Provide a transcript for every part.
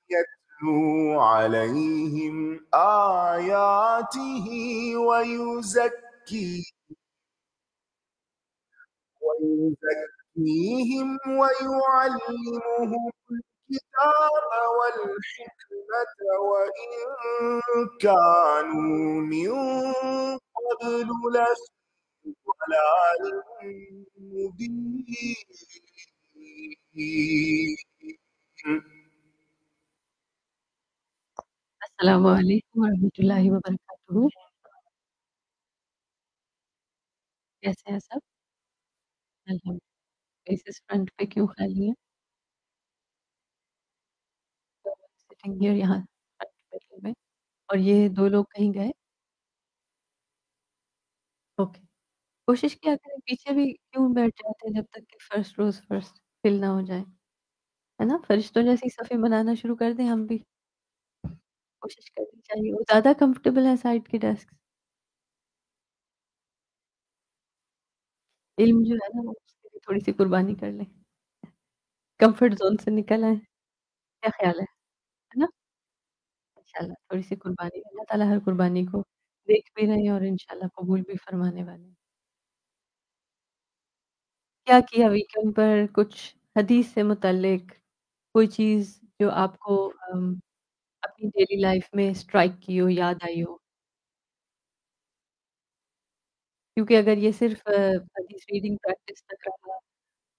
يتلو عليهم آياته ويزكيهم ويعلمهم الكتاب والحكمة وإن كانوا من قبل لفي ضلال مبين. السلام علیکم ورحمۃ اللہ وبرکاتہ. کیسے ہیں سب؟ الحمد. فیسز فرنٹ پہ کیوں خالی ہے؟ سٹنگ ہیئر یہاں فرنٹ پہ اور یہ دو لوگ کہیں گئے. اوکے. کوشش کیا کریں پیچھے بھی کیوں بیٹھ جاتے ہیں جب تک کہ فرسٹ روز فرسٹ فل نہ ہو جائے، ہے نا؟ فرشتوں جیسی صفیں بنانا شروع کر دیں ہم بھی. کوشش کرنی چاہیے. وہ زیادہ کمفرٹیبل ہے سائڈ کی ڈیسک. علم جو ہے نا وہ اس کے لیے تھوڑی سی قربانی کر لیں، کمفرٹ زون سے نکل آئیں. کیا خیال ہے نا؟ انشاءاللہ تھوڑی سی قربانی. اللہ تعالیٰ ہر قربانی کو دیکھ بھی رہے ہیں اور انشاءاللہ قبول بھی فرمانے والے ہیں. کیا کیا ویکینڈ پر؟ کچھ حدیث سے متعلق کوئی چیز جو آپ کو اپنی ڈیلی لائف میں اسٹرائک کی ہو، یاد آئی ہو؟ کیونکہ اگر یہ صرف حدیث ریڈنگ پریکٹس تک رہا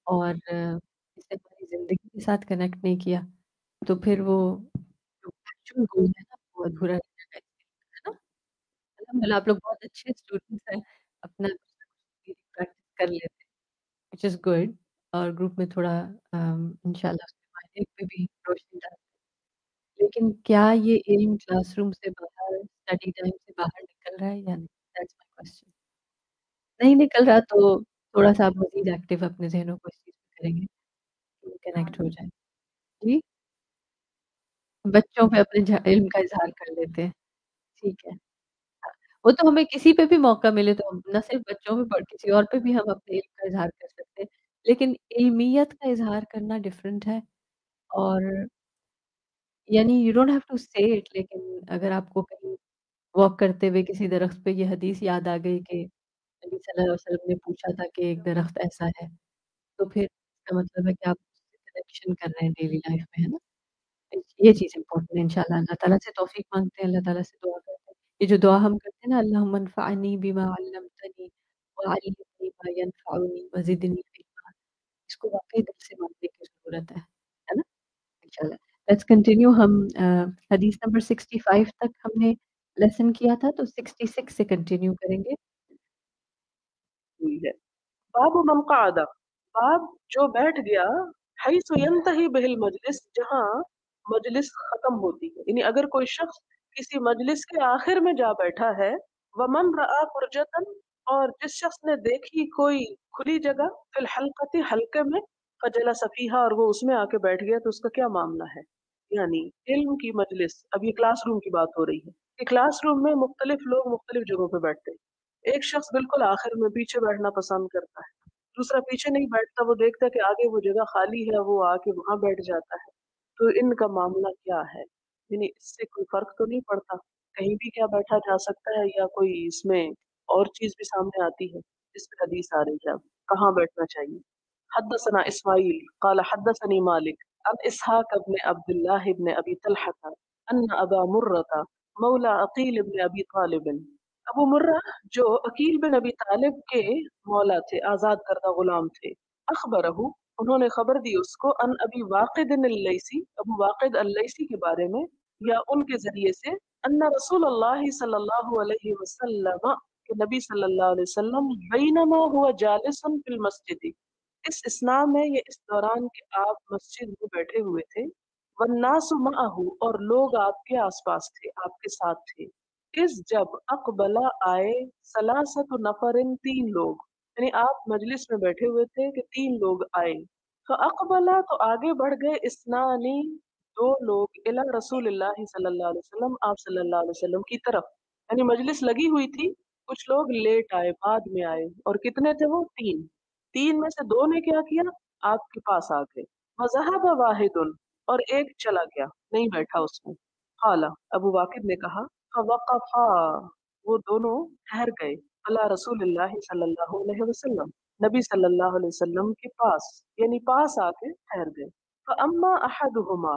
اور اس نے ہماری زندگی کے ساتھ کنیکٹ نہیں کیا تو پھر وہ جو ایکچوئل گول ہے نا وہ ادھورا رہ جائے گا، ہے نا؟ الحمدللہ آپ لوگ بہت اچھے اسٹوڈنٹس ہیں، اپنا کچھ نہ کچھ ریڈنگ پریکٹس کر لیتے ہیں وچ از گڈ. اور گروپ میں تھوڑا انشاءاللہ اس کے معنی پہ بھی روشنی ڈالتے ہیں. لیکن کیا یہ علم کلاس روم سے باہر، اسٹڈی ٹائم سے باہر نکل رہا ہے یا نہیں؟ That's my question. نہیں نکل رہا تو تھوڑا سا آپ مزید ایکٹیو اپنے ذہنوں کو اس چیز پہ کریں گے کہ کنیکٹ ہو جائے. جی بچوں پہ اپنے علم کا اظہار کر لیتے ہیں. ٹھیک ہے. ہاں، وہ تو ہمیں کسی پہ بھی موقع ملے تو ہم نہ صرف بچوں پہ کسی اور پہ بھی ہم اپنے علم کا اظہار کر سکتے ہیں. لیکن علمیت کا اظہار کرنا ڈفرینٹ ہے. اور یعنی یو ڈونٹ ہیو ٹو سے اٹ، لیکن اگر آپ کو کہیں واک کرتے ہوئے کسی درخت پہ یہ حدیث یاد آ گئی کہ نبی صلی اللہ علیہ وسلم نے پوچھا تھا کہ ایک درخت ایسا ہے، تو پھر اس کا مطلب ہے کہ آپ اس سے کنیکشن کر رہے ہیں ڈیلی لائف میں، ہے نا؟ یہ چیز امپورٹنٹ ہے. انشاءاللہ اللہ تعالیٰ سے توفیق مانگتے ہیں، اللہ تعالیٰ سے دعا کرتے ہیں. یہ جو دعا ہم کرتے ہیں نا، اللہم انفعنی بما علمتنی وعلمنی ما ینفعنی وزدنی علما، اس کو واقعی دل سے مانگنے کی ضرورت ہے نا؟ انشاءاللہ. Let's continue. ہم حدیث نمبر 65 تک ہم نے لیسن کیا تھا تو 66 سے کنٹینیو کریں گے. ہوئی ہے. باب من قعد، باب جو بیٹھ گیا، حیث ینتہی بہ المجلس، جہاں مجلس ختم ہوتی ہے. یعنی اگر کوئی شخص کسی مجلس کے آخر میں جا بیٹھا ہے، ومن رآ فرجتن، اور جس شخص نے دیکھی کوئی کھلی جگہ، فی الحلقۃ، حلقے میں، فجلس فیہا، اور وہ اس میں آ کے بیٹھ گیا، تو اس کا کیا معاملہ ہے؟ یعنی علم کی مجلس، اب یہ کلاس روم کی بات ہو رہی ہے کہ کلاس روم میں مختلف لوگ مختلف جگہوں پہ بیٹھتے ہیں. ایک شخص بالکل آخر میں پیچھے بیٹھنا پسند کرتا ہے، دوسرا پیچھے نہیں بیٹھتا، وہ دیکھتا ہے کہ آگے وہ جگہ خالی ہے، وہ آ کے وہاں بیٹھ جاتا ہے. تو ان کا معاملہ کیا ہے؟ یعنی اس سے کوئی فرق تو نہیں پڑتا، کہیں بھی کیا بیٹھا جا سکتا ہے، یا کوئی اس میں اور چیز بھی سامنے آتی ہے؟ اس پہ حدیث آ رہی ہے اب کہاں بیٹھنا چاہیے. حدثنا اسماعیل قال حدثني مالك عن اسحاق بن عبد الله بن ابي طلحه ان ابا مرة مولى عقيل بن ابي طالب، ابو مرہ جو عقیل بن ابی طالب کے مولا تھے، آزاد کردہ غلام تھے، اخبرہ، انہوں نے خبر دی اس کو، ان ابی واقد اللیثی، ابو واقد اللیثی کے بارے میں، یا ان کے ذریعے سے، ان رسول اللہ صلی اللہ علیہ وسلم، کہ نبی صلی اللہ علیہ وسلم، بینما ہوا جالس فی المسجد، اس اسنا میں، یہ اس دوران کہ آپ مسجد میں بیٹھے ہوئے تھے، والناس معہ، اور لوگ آپ کے آس پاس تھے، آپ کے ساتھ تھے، اس جب اقبلا آئے، سلاست نفر، تین لوگ، یعنی آپ مجلس میں بیٹھے ہوئے تھے کہ تین لوگ آئے، تو اقبلا، تو آگے بڑھ گئے، اسنانی، دو لوگ، الی رسول اللہ صلی اللہ علیہ وسلم، آپ صلی اللہ علیہ وسلم کی طرف. یعنی مجلس لگی ہوئی تھی، کچھ لوگ لیٹ آئے، بعد میں آئے، اور کتنے تھے وہ؟ تین. تین میں سے دو نے کیا کیا؟ آپ کے پاس آ گئے. وذهب واحد، اور ایک چلا گیا، نہیں بیٹھا اس میں۔ قال ابو واقد نے کہا فوقفا، وہ دونوں ٹھہر گئے، اللہ رسول اللہ صلی اللہ علیہ وسلم، نبی صلی اللہ علیہ وسلم کے پاس، یعنی پاس آ کے ٹھہر گئے۔ فاما احدہما،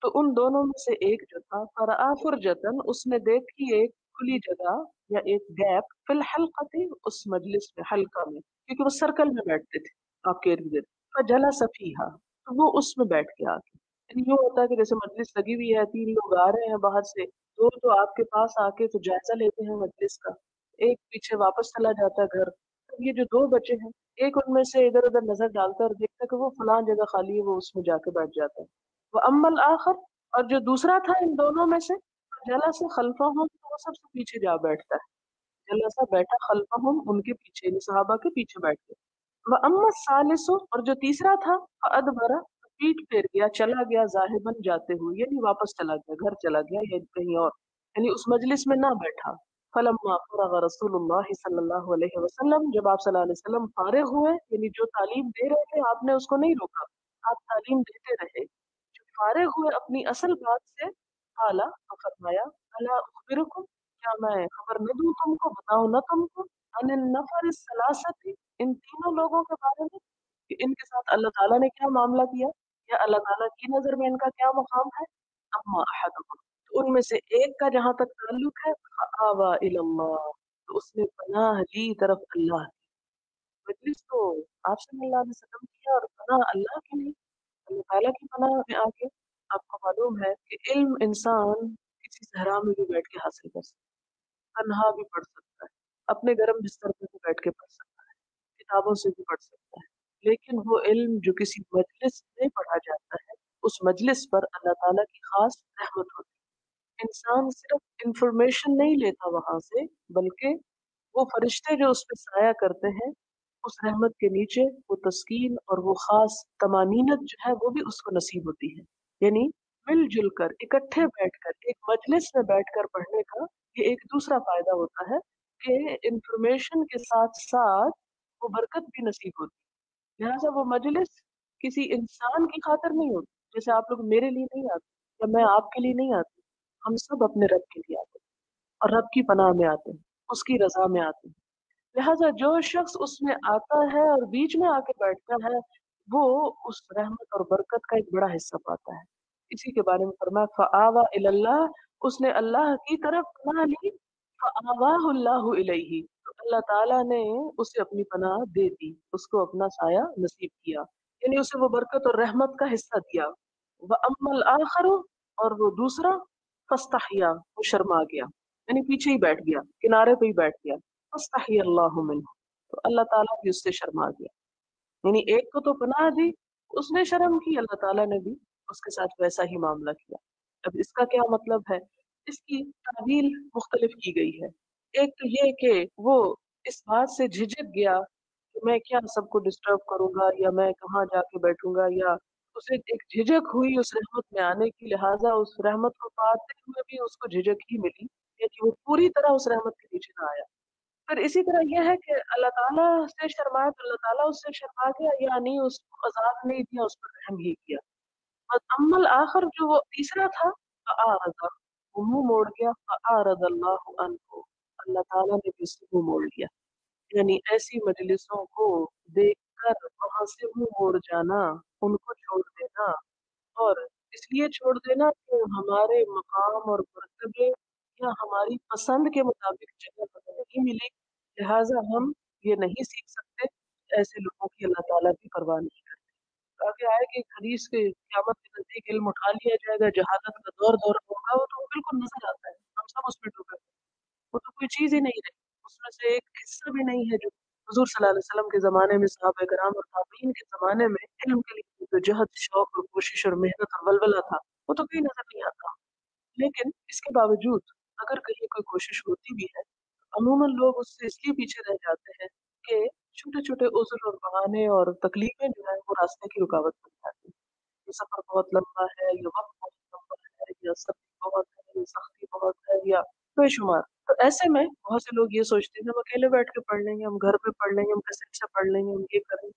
تو ان دونوں میں سے ایک جو تھا، فرآ فرجتن، اس نے دیکھی ایک کھلی جگہ یا ایک گیپ، فی الحلقۃ، اس مجلس میں، حلقہ میں، کیونکہ وہ سرکل میں بیٹھتے تھے آپ کے ارد گرد، فجلس فیہا، تو وہ اس میں بیٹھ گیا۔ یعنی یوں ہوتا ہے کہ جیسے مجلس لگی ہوئی ہے، تین لوگ آ رہے ہیں باہر سے، دو تو آپ کے پاس آ کے تو جائزہ لیتے ہیں مجلس کا، ایک پیچھے واپس چلا جاتا ہے گھر۔ تو یہ جو دو بچے ہیں، ایک ان میں سے ادھر ادھر نظر ڈالتا ہے اور دیکھتا ہے کہ وہ فلاں جگہ خالی ہے، وہ اس میں جا کے بیٹھ جاتا ہے۔ وہ اما الآخر، اور جو دوسرا تھا ان دونوں میں سے، جلسہ خلفہم، تو وہ سب سے پیچھے جا بیٹھتا ہے، جلسہ بیٹھا خلفہم، ان کے پیچھے، یعنی صحابہ کے پیچھے بیٹھ گئے۔ وَأَمَّا الثَّالِثُ، اور جو تیسرا تھا، فَأَدْبَرَ، پیٹ پھیر گیا، چلا گیا، ذاہباً جاتے ہوئے، یعنی واپس چلا گیا، گھر چلا گیا یا کہیں اور، یعنی اس مجلس میں نہ بیٹھا۔ فلما فرغ رسول اللہ صلی اللہ علیہ وسلم، جب آپ صلی اللہ علیہ وسلم فارغ ہوئے، یعنی جو تعلیم دے رہے تھے آپ نے اس کو نہیں روکا، آپ تعلیم دیتے رہے، جو فارغ ہوئے اپنی اصل بات سے، قالا، فرمایا، الا اخبرکم، کیا میں خبر نہ دوں تم کو، بتاؤں نہ تم کو، ان النفر الثلاثۃ، ان تینوں لوگوں کے بارے میں، کہ ان کے ساتھ اللہ تعالیٰ نے کیا معاملہ کیا، یا اللہ تعالیٰ کی نظر میں ان کا کیا مقام ہے۔ اما احدہم، تو ان میں سے ایک کا جہاں تک تعلق ہے، فآوى الی اللہ، تو اس نے پناہ لی طرف اللہ کی، مجلس تو آپ صلی اللہ علیہ وسلم کی ہے اور پناہ اللہ کی نہیں، اللہ تعالیٰ کی پناہ میں آ کے، آپ کو معلوم ہے کہ علم انسان کسی صحرا میں بھی بیٹھ کے حاصل کر سکتا ہے، تنہا بھی پڑھ سکتا ہے، اپنے گرم بستر پہ بھی بیٹھ کے پڑھ سکتا ہے، کتابوں سے بھی پڑھ سکتا ہے، لیکن وہ علم جو کسی مجلس میں پڑھا جاتا ہے، اس مجلس پر اللہ تعالیٰ کی خاص رحمت ہوتی ہے۔ انسان صرف انفارمیشن نہیں لیتا وہاں سے، بلکہ وہ فرشتے جو اس پہ سایہ کرتے ہیں، اس رحمت کے نیچے وہ تسکین اور وہ خاص طمانینت جو ہے وہ بھی اس کو نصیب ہوتی ہے۔ یعنی مل جل کر، اکٹھے بیٹھ کر، ایک مجلس میں بیٹھ کر پڑھنے کا یہ ایک دوسرا فائدہ ہوتا ہے کہ انفارمیشن کے ساتھ ساتھ وہ برکت بھی نصیب ہوتی ہے۔ لہٰذا وہ مجلس کسی انسان کی خاطر نہیں ہوتی، جیسے آپ لوگ میرے لیے نہیں آتے یا میں آپ کے لیے نہیں آتی، ہم سب اپنے رب کے لیے آتے ہیں اور رب کی پناہ میں آتے ہیں، اس کی رضا میں آتے ہیں۔ لہٰذا جو شخص اس میں آتا ہے اور بیچ میں آ کے بیٹھتا ہے، وہ اس رحمت اور برکت کا ایک بڑا حصہ پاتا ہے۔ اسی کے بارے میں فرمایا فآوى الی اللہ، اس نے اللہ کی طرف پناہ لی، فآواہ اللہ الیہ، تو اللہ تعالیٰ نے اسے اپنی پناہ دے دی، اس کو اپنا سایہ نصیب کیا، یعنی اسے وہ برکت اور رحمت کا حصہ دیا۔ وَأَمَّا الْآخَرُ، اور وہ دوسرا، فَاسْتَحْيَا، وہ شرما گیا، یعنی پیچھے ہی بیٹھ گیا، کنارے پہ ہی بیٹھ گیا، فَاسْتَحْيَا اللَّهُ مِنْهُ، تو اللہ تعالیٰ بھی اس سے شرما گیا، یعنی ایک کو تو پناہ دی، اس نے شرم کی، اللہ تعالیٰ نے بھی اس کے ساتھ ویسا ہی معاملہ کیا۔ اب اس کا کیا مطلب ہے؟ اس کی تعویل مختلف کی گئی ہے۔ ایک تو یہ کہ وہ اس بات سے جھجک گیا کہ میں کیا سب کو ڈسٹرب کروں گا، یا میں کہاں جا کے بیٹھوں گا، یا اسے ایک جھجک ہوئی اس رحمت میں آنے کی، لہٰذا اس رحمت کو پاتے ہوئے بھی اس کو جھجک ہی ملی، یعنی وہ پوری طرح اس رحمت کے نیچے نہ آیا۔ پھر اسی طرح یہ ہے کہ اللہ تعالیٰ سے شرمائے تو اللہ تعالیٰ اس سے شرما گیا، یعنی اس کو عذاب نہیں دیا، اس پر رحم ہی کیا۔ اور اما الآخر، جو وہ تیسرا تھا، فأعرض، وہ منہ موڑ گیا، فأعرض اللہ عنہ، اللہ تعالیٰ نے بھی اس سے منہ موڑ لیا، یعنی ایسی مجلسوں کو دیکھ کر وہاں سے منہ موڑ جانا، ان کو چھوڑ دینا، اور اس لیے چھوڑ دینا کہ ہمارے مقام اور مرتبے یا ہماری پسند کے مطابق جگہ ہمیں نہیں ملی، لہٰذا ہم یہ نہیں سیکھ سکتے، ایسے لوگوں کی اللہ تعالیٰ بھی پرواہ نہیں کرتے۔ آگے آئے کہ حدیث کے قیامت کے نزدیک علم اٹھا لیا جائے گا، جہالت کا دور ہوگا، وہ تو بالکل نظر آتا ہے، ہم سب اس میں ڈوبے ہوئے ہیں، وہ تو کوئی چیز ہی نہیں رہی، اس میں سے ایک حصہ بھی نہیں ہے جو حضور صلی اللہ علیہ وسلم کے زمانے میں، صحابہ کرام اور تابعین کے زمانے میں علم کے لیے جو جہد، شوق اور کوشش اور محنت اور ولولہ تھا، وہ تو کہیں نظر نہیں آتا۔ لیکن اس کے باوجود اگر کہیں کوئی کوشش ہوتی بھی ہے، عموماً لوگ اس سے اس لیے پیچھے رہ جاتے ہیں کہ چھوٹے چھوٹے عذر اور بہانے اور تکلیفیں جو ہیں وہ راستے کی رکاوٹ بن جاتی ہیں۔ یہ سفر بہت لمبا ہے، یہ وقت بہت لمبا ہے، یا سختی بہت ہے، یا سختی بہت ہے، یا بے شمار، تو ایسے میں بہت سے لوگ یہ سوچتے ہیں کہ ہم اکیلے بیٹھ کے پڑھ لیں گے، ہم گھر پہ پڑھ لیں گے، ہم کیسٹ سے پڑھ لیں گے، ہم یہ کریں گے،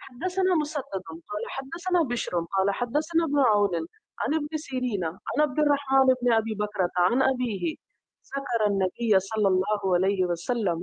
حدثنا مسدد قال حدثنا بشر قال حدثنا ابن عون عن ابن سيرين عن عبد الرحمن بن ابي بكرة عن ابيه ذكر النبي صلى الله عليه وسلم،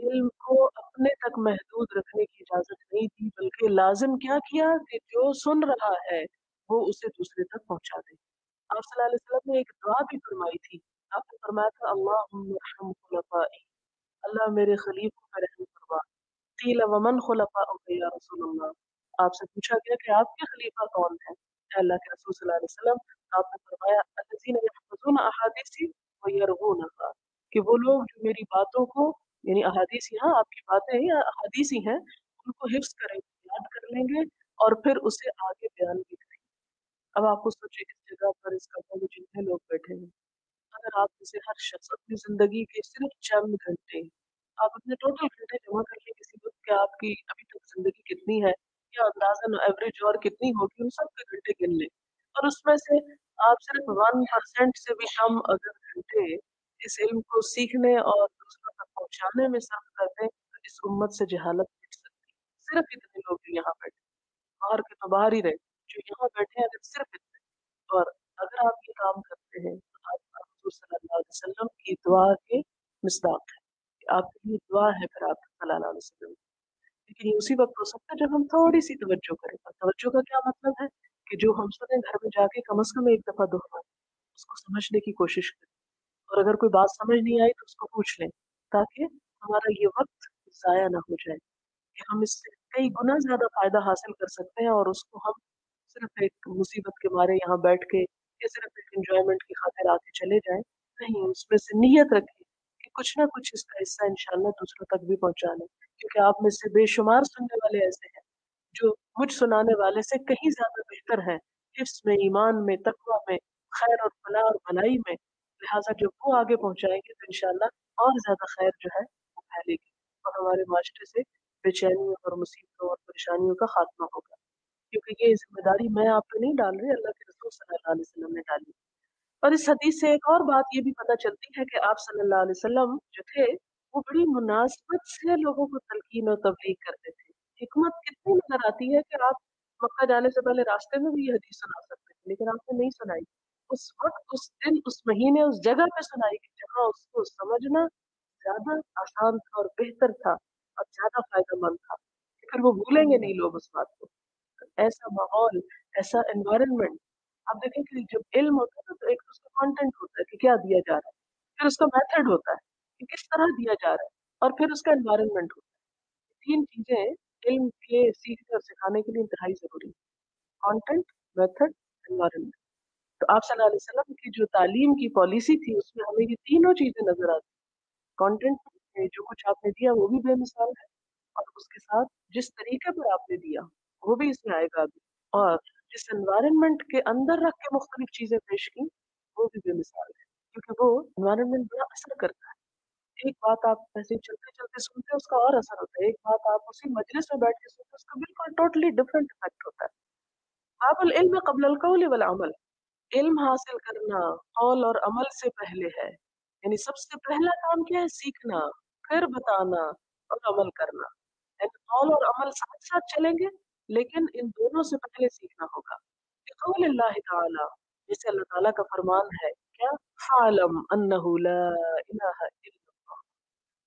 علم کو اپنے تک محدود رکھنے کی اجازت نہیں دی، بلکہ لازم کیا کیا کہ جو سن رہا ہے وہ اسے دوسرے تک پہنچا دے۔ آپ صلی اللہ علیہ وسلم نے ایک دعا بھی فرمائی تھی، آپ نے فرمایا تھا اللہم ارحم خلفائی، اللہ میرے خلیفوں پر رحم فرما۔ قیل ومن خلفاؤک یا رسول اللہ، آپ سے پوچھا گیا کہ آپ کے خلیفہ کون ہیں اے اللہ کے رسول صلی اللہ علیہ وسلم؟ آپ نے فرمایا الذین یحفظون احادیثی ویرغونھا، کہ وہ لوگ جو میری باتوں کو، یعنی احادیث یہاں آپ کی باتیں یا احادیث ہی ہیں، ان کو حفظ کریں گے، یاد کر لیں گے اور پھر اسے آگے بیان بھی کریں گے۔ اب آپ کو سوچیں اس جگہ پر اس قبر میں جتنے لوگ بیٹھے ہیں، اگر آپ میں سے ہر شخص اپنی زندگی کے صرف چند گھنٹے، آپ اپنے ٹوٹل گھنٹے جمع کر لیں کسی وقت کہ آپ کی ابھی تک زندگی کتنی ہے یا اندازاً ایوریج اور کتنی ہوگی، ان سب کے گھنٹے گن لیں اور اس میں سے آپ صرف 1% سے بھی کم اگر گھنٹے اس علم کو سیکھنے اور دوسروں تک پہنچانے میں صرف کر دیں تو اس امت سے جہالت مٹ سکتی ہے۔ صرف اتنے لوگ جو یہاں بیٹھے، باہر کے تو باہر ہی رہے، جو یہاں بیٹھے ہیں اگر صرف اتنے، اور اگر آپ یہ کام کرتے ہیں تو آپ حضور صلی اللہ علیہ وسلم کی دعا کے مصداق ہے، کہ آپ کے لیے دعا ہے پھر آپ صلی اللہ علیہ وسلم۔ لیکن یہ اسی وقت ہو سکتا ہے جب ہم تھوڑی سی توجہ کریں، اور توجہ کا کیا مطلب ہے کہ جو ہم سنیں گھر میں جا کے کم از کم ایک دفعہ دہرائیں، اس کو سمجھنے کی کوشش کریں، اور اگر کوئی بات سمجھ نہیں آئی تو اس کو پوچھ لیں، تاکہ ہمارا یہ وقت ضائع نہ ہو جائے، کہ ہم اس سے کئی گنا زیادہ فائدہ حاصل کر سکتے ہیں اور اس کو ہم صرف ایک مصیبت کے مارے یہاں بیٹھ کے یا صرف ایک انجوائمنٹ کی خاطر آ کے چلے جائیں۔ نہیں، اس میں سے نیت رکھیں کہ کچھ نہ کچھ اس کا حصہ انشاءاللہ دوسروں تک بھی پہنچا لیں، کیونکہ آپ میں سے بے شمار سننے والے ایسے ہیں جو مجھ سنانے والے سے کہیں زیادہ بہتر ہیں حفظ میں، ایمان میں، تقوی میں، خیر اور فلاح اور بھلائی میں، لہٰذا جب وہ آگے پہنچائیں گے تو انشاءاللہ اور زیادہ خیر جو ہے وہ پھیلے گی اور ہمارے معاشرے سے بے چینیوں اور مصیبتوں اور پریشانیوں کا خاتمہ ہوگا، کیونکہ یہ ذمہ داری میں آپ پہ نہیں ڈال رہی، اللہ کے رسول صلی اللہ علیہ وسلم نے ڈالی۔ اور اس حدیث سے ایک اور بات یہ بھی پتہ چلتی ہے کہ آپ صلی اللہ علیہ وسلم جو تھے وہ بڑی مناسبت سے لوگوں کو تلقین اور تبلیغ کرتے تھے۔ حکمت کتنی نظر آتی ہے کہ آپ مکہ جانے سے پہلے راستے میں بھی یہ حدیث سنا سکتے تھے، لیکن آپ نے نہیں سنائی، اس وقت، اس دن، اس مہینے، اس جگہ پہ سنائی کہ جہاں اس کو سمجھنا زیادہ آسان تھا اور بہتر تھا اور زیادہ فائدہ مند تھا، کہ پھر وہ بھولیں گے نہیں لوگ اس بات کو۔ ایسا ماحول، ایسا انوائرمنٹ، آپ دیکھیں کہ جب علم ہوتا ہے نا تو ایک تو اس کا کانٹینٹ ہوتا ہے کہ کیا دیا جا رہا ہے، پھر اس کا میتھڈ ہوتا ہے کہ کس طرح دیا جا رہا ہے، اور پھر اس کا انوائرمنٹ ہوتا ہے۔ تین چیزیں علم کے سیکھنے اور سکھانے کے لیے انتہائی ضروری ہیں: کانٹینٹ، میتھڈ، انوائرمنٹ۔ تو آپ صلی اللہ علیہ وسلم کی جو تعلیم کی پالیسی تھی اس میں ہمیں یہ تینوں چیزیں نظر آتی ہیں۔ کانٹینٹ میں جو کچھ آپ نے دیا وہ بھی بے مثال ہے، اور اس کے ساتھ جس طریقے پر آپ نے دیا وہ بھی اس میں آئے گا ابھی، اور جس انوائرمنٹ کے اندر رکھ کے مختلف چیزیں پیش کی وہ بھی بے مثال ہے، کیونکہ وہ انوائرمنٹ بڑا اثر کرتا ہے۔ ایک بات آپ ایسے چلتے چلتے سنتے ہیں اس کا اور اثر ہوتا ہے، ایک بات آپ اسی مجلس میں بیٹھ کے سنتے ہیں اس کا بالکل ٹوٹلی ڈفرینٹ افیکٹ ہوتا ہے۔ باب العلم قبل القول والعمل، علم حاصل کرنا قول اور عمل سے پہلے ہے، یعنی سب سے پہلا کام کیا ہے؟ سیکھنا، پھر بتانا اور عمل کرنا، یعنی قول اور عمل ساتھ ساتھ چلیں گے لیکن ان دونوں سے پہلے سیکھنا ہوگا۔ قول اللہ تعالی، جسے اللہ تعالیٰ کا فرمان ہے کیا؟ فَعْلَمْ أَنَّهُ لَا إِلَهَ إِلَّا اللَّهُ،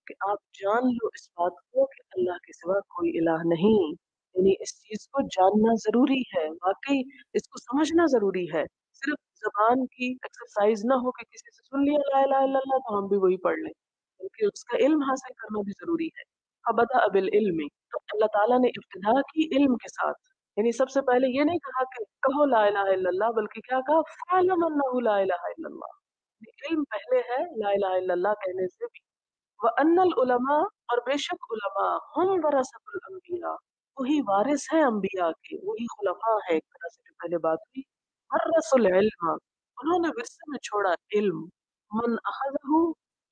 کہ آپ جان لو اس بات کو کہ اللہ کے سوا کوئی الہ نہیں، یعنی اس چیز کو جاننا ضروری ہے، واقعی اس کو سمجھنا ضروری ہے، صرف زبان کی ایکسرسائز نہ ہو کہ کسی سے سن لیا لا الہ الا اللہ تو ہم بھی وہی پڑھ لیں، بلکہ اس کا علم حاصل کرنا بھی ضروری ہے۔ فَبَدَأَ بِالْعِلْمِ، تو اللہ تعالیٰ نے ابتدا کی علم کے ساتھ، یعنی سب سے پہلے یہ نہیں کہا کہ کہو لا الہ الا اللہ، بلکہ کیا کہا؟ فَعْلَمْ أَنَّهُ لَا إِلَهَ إِلَّا اللَّهُ، علم پہلے ہے لا الہ الا اللہ کہنے سے بھی۔ وَأَنَّ الْعُلَمَاء، اور بے شک علماء، ہم ورثۃ الانبیاء، وہی وارث ہیں انبیاء کے، وہی خلفاء ہیں، ایک طرح سے جو پہلے بات ہوئی۔ ورثوا العلم، انہوں نے ورثے میں چھوڑا علم، من اخذہ،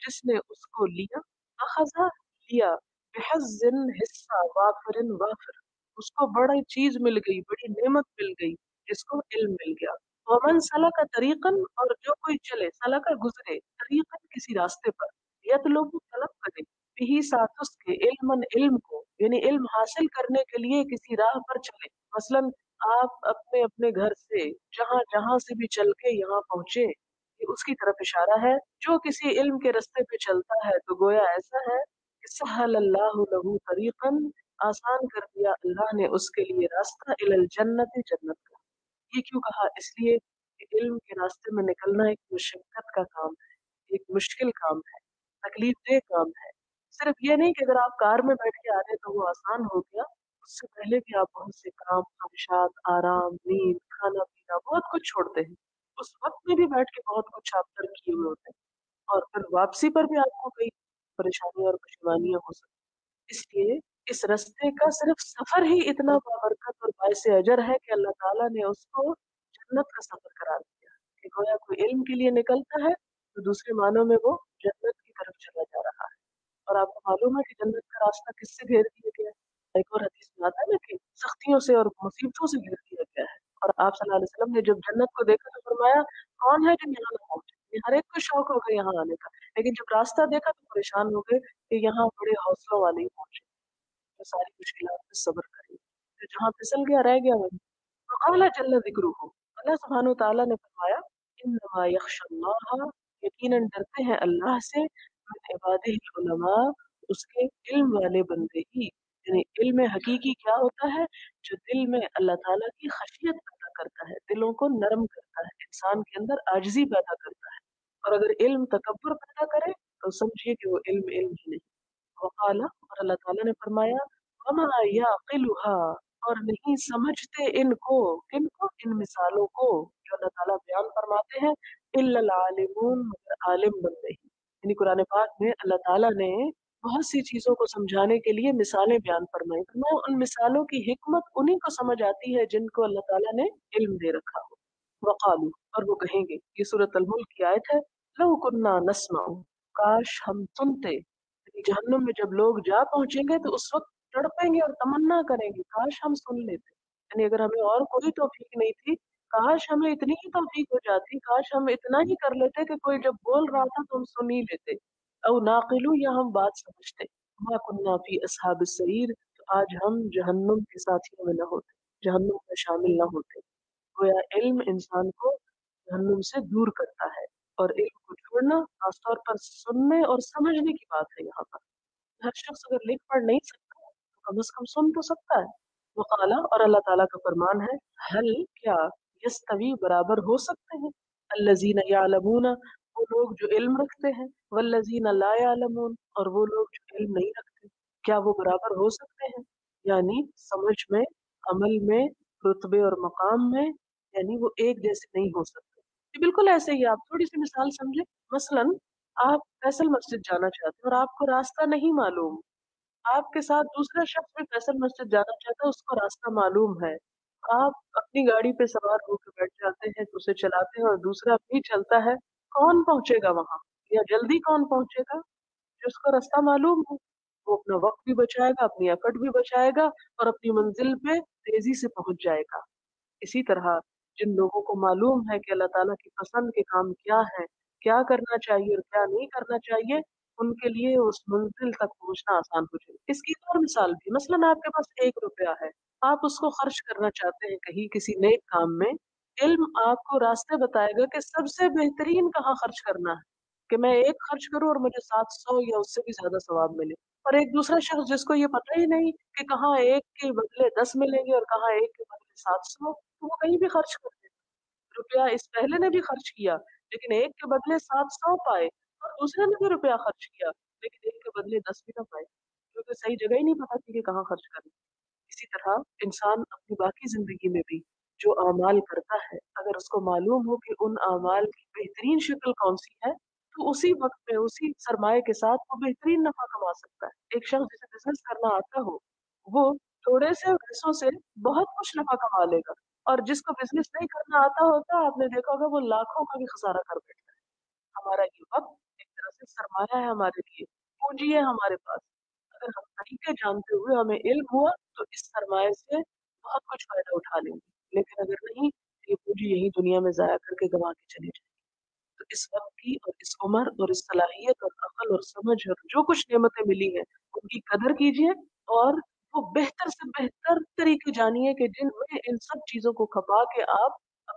جس نے اس کو لیا، اخذ لیا، بحظ حصہ، وافر وافر، اس کو بڑی چیز مل گئی، بڑی نعمت مل گئی، جس کو علم مل گیا۔ ومن سلک طریقاً، اور جو کوئی چلے، سلک گزرے، طریقاً کسی راستے پر، یطلب طلب کرے، بھی ساتھ اس کے علم علم کو، یعنی علم حاصل کرنے کے لیے کسی راہ پر چلے، مثلاً آپ اپنے اپنے گھر سے جہاں جہاں سے بھی چل کے یہاں پہنچے، یہ اس کی طرف اشارہ ہے جو کسی علم کے راستے پہ چلتا ہے تو گویا ایسا ہے کہ سہل اللہ لہو طریقاً، آسان کر دیا اللہ نے اس کے لیے راستہ الی الجنت، جنت کا۔ یہ کیوں کہا؟ اس لیے کہ علم کے راستے میں نکلنا ایک مشقت کا کام ہے، ایک مشکل کام ہے، تکلیف دہ کام ہے۔ صرف یہ نہیں کہ اگر آپ کار میں بیٹھ کے آ رہے تو وہ آسان ہو گیا، اس سے پہلے بھی آپ بہت سے کام، خواہشات، آرام، نیند، کھانا پینا، بہت کچھ چھوڑتے ہیں۔ اس وقت میں بھی بیٹھ کے بہت کچھ آپ ترک کیے ہوئے ہوتے ہیں، اور پھر واپسی پر بھی آپ کو کئی پریشانیاں اور پشیمانیاں ہو سکتی ہیں۔ اس لیے اس راستے کا صرف سفر ہی اتنا بابرکت اور باعث اجر ہے کہ اللہ تعالیٰ نے اس کو جنت کا سفر قرار دیا کہ گویا کوئی علم کے لیے نکلتا ہے تو دوسرے معنوں میں وہ جنت کی طرف چلا جا رہا ہے۔ اور آپ کو معلوم ہے کہ جنت کا راستہ کس سے گھیر دیا گیا ہے؟ ایک اور حدیث میں آتا ہے نا کہ سختیوں سے اور مصیبتوں سے گھیر دیا گیا ہے۔ اور آپ صلی اللہ علیہ وسلم نے جب جنت کو دیکھا تو فرمایا کون ہے جو یہاں نہ پہنچے؟ یہ ہر ایک کو شوق ہوگا یہاں آنے کا، لیکن جب راستہ دیکھا تو پریشان ہو گئے کہ یہاں بڑے حوصلوں والے ہی پہنچے جو ساری مشکلات پہ صبر کرے، جو جہاں پھسل گیا رہ گیا وہیں۔ وقال جل ذکرہ، اللہ سبحانہ و تعالیٰ نے فرمایا انما یخشى اللہ، یقیناً ڈرتے ہیں اللہ سے، من عبادہ العلماء، اس کے علم والے بندے ہی۔ یعنی علم حقیقی کیا ہوتا ہے؟ جو دل میں اللہ تعالیٰ کی خشیت پیدا کرتا ہے، دلوں کو نرم کرتا ہے، انسان کے اندر عاجزی پیدا کرتا ہے۔ اور اگر علم تکبر پیدا کرے تو سمجھیے کہ وہ علم ہی نہیں۔ وقال، اور اللہ تعالیٰ نے فرمایا وما يعقلها، اور نہیں سمجھتے ان کو، کن کو؟ ان مثالوں کو جو اللہ تعالیٰ بیان فرماتے ہیں، الا العالمون، مگر عالم بندے ہی۔ یعنی قرآن پاک میں اللہ تعالیٰ نے بہت سی چیزوں کو سمجھانے کے لیے مثالیں بیان فرمائی، فرمایا ان مثالوں کی حکمت انہیں کو سمجھ آتی ہے جن کو اللہ تعالیٰ نے علم دے رکھا ہو۔ وقالو، اور وہ کہیں گے، یہ سورۃ الملک کی آیت ہے، لو کننا نسمع، کاش ہم سنتے۔ یعنی جہنم میں جب لوگ جا پہنچیں گے تو اس وقت تڑپیں گے اور تمنا کریں گے کاش ہم سن لیتے۔ یعنی اگر ہمیں اور کوئی توفیق نہیں تھی، کاش ہمیں اتنی ہی توفیق ہو جاتی، کاش ہم اتنا ہی کر لیتے کہ کوئی جب بول رہا تھا تو ہم سن ہی لیتے، او ناقلو، یا ہم بات سمجھتے۔ ما کننا فی اصحاب السعیر، تو آج ہم جہنم کے ساتھیوں میں نہ ہوتے، جہنم میں شامل نہ ہوتے۔ گویا علم انسان کو جہنم سے دور کرتا ہے، اور علم کو چھوڑنا خاص طور پر سننے اور سمجھنے کی بات ہے یہاں پر۔ ہر شخص اگر لکھ پڑھ نہیں سکتا تو کم از کم سن تو سکتا ہے۔ وقالا، اور اللہ تعالیٰ کا فرمان ہے، حل، کیا، یستوی، برابر ہو سکتے ہیں، الذین یعلمون، وہ لوگ جو علم رکھتے ہیں، والذین لا یعلمون، اور وہ لوگ جو علم نہیں رکھتے، کیا وہ برابر ہو سکتے ہیں؟ یعنی سمجھ میں، عمل میں، رتبے اور مقام میں، یعنی وہ ایک جیسے نہیں ہو سکتے۔ یہ بالکل ایسے ہی، آپ تھوڑی سی مثال سمجھیں، مثلاً آپ فیصل مسجد جانا چاہتے ہیں اور آپ کو راستہ نہیں معلوم، آپ کے ساتھ دوسرا شخص بھی فیصل مسجد جانا چاہتا ہے، اس کو راستہ معلوم ہے، آپ اپنی گاڑی پہ سوار ہو کے بیٹھ جاتے ہیں، اسے چلاتے ہیں اور دوسرا بھی چلتا ہے، کون پہنچے گا وہاں؟ یا جلدی کون پہنچے گا؟ جو اس کو راستہ معلوم ہو، وہ اپنا وقت بھی بچائے گا، اپنی ایفرٹ بھی بچائے گا، اور اپنی منزل پہ تیزی سے پہنچ جائے گا۔ اسی طرح جن لوگوں کو معلوم ہے کہ اللہ تعالیٰ کی پسند کے کام کیا ہے، کیا کرنا چاہیے اور کیا نہیں کرنا چاہیے، ان کے لیے اس منزل تک پہنچنا آسان ہو جائے۔ اس کی ایک اور مثال بھی، مثلاً آپ کے پاس 1 روپیہ ہے، آپ اس کو خرچ کرنا چاہتے ہیں کہیں کسی نیک کام میں، علم آپ کو راستے بتائے گا کہ سب سے بہترین کہاں خرچ کرنا ہے، کہ میں 1 خرچ کروں اور مجھے 700 یا اس سے بھی زیادہ ثواب ملے۔ اور ایک دوسرا شخص جس کو یہ پتہ ہی نہیں کہ کہاں 1 کے بدلے 10 ملیں گے اور کہاں 1 کے بدلے 700، تو وہ کہیں بھی خرچ کر دے۔ روپیہ اس پہلے نے بھی خرچ کیا لیکن 1 کے بدلے 700 پائے، اور دوسرے نے بھی روپیہ خرچ کیا لیکن 1 کے بدلے 10 بھی نہ پائے، کیونکہ صحیح جگہ ہی نہیں پتا تھی کہ کہاں خرچ کرنا۔ اسی طرح انسان اپنی باقی زندگی میں بھی جو اعمال کرتا ہے، اگر اس کو معلوم ہو کہ ان اعمال کی بہترین شکل کون سی ہے، تو اسی وقت میں اسی سرمایہ کے ساتھ وہ بہترین نفع کما سکتا ہے۔ ایک شخص جسے بزنس کرنا آتا ہو، وہ تھوڑے سے پیسوں سے بہت کچھ نفع کما لے گا، اور جس کو بزنس نہیں کرنا آتا ہوتا، آپ نے دیکھا ہوگا وہ لاکھوں کا بھی خسارہ کر بیٹھتا ہے۔ ہمارا یہ وقت ایک طرح سے سرمایہ ہے ہمارے لیے، پونجی ہے ہمارے پاس، اگر ہم طریقے جانتے ہوئے ہمیں علم ہوا تو اس سرمایہ سے بہت کچھ فائدہ اٹھا لیں گے، لیکن اگر نہیں تو یہ پونجی یہی دنیا میں ضائع کر کے گنوا کے چلے جائیں۔ تو اس وقت کی اور اس عمر اور اس صلاحیت اور عقل اور سمجھ اور جو کچھ نعمتیں ملی ہیں ان کی قدر کیجیے، اور وہ بہتر سے بہتر طریقے جانیے کہ جن میں ان سب چیزوں کو کھپا کے آپ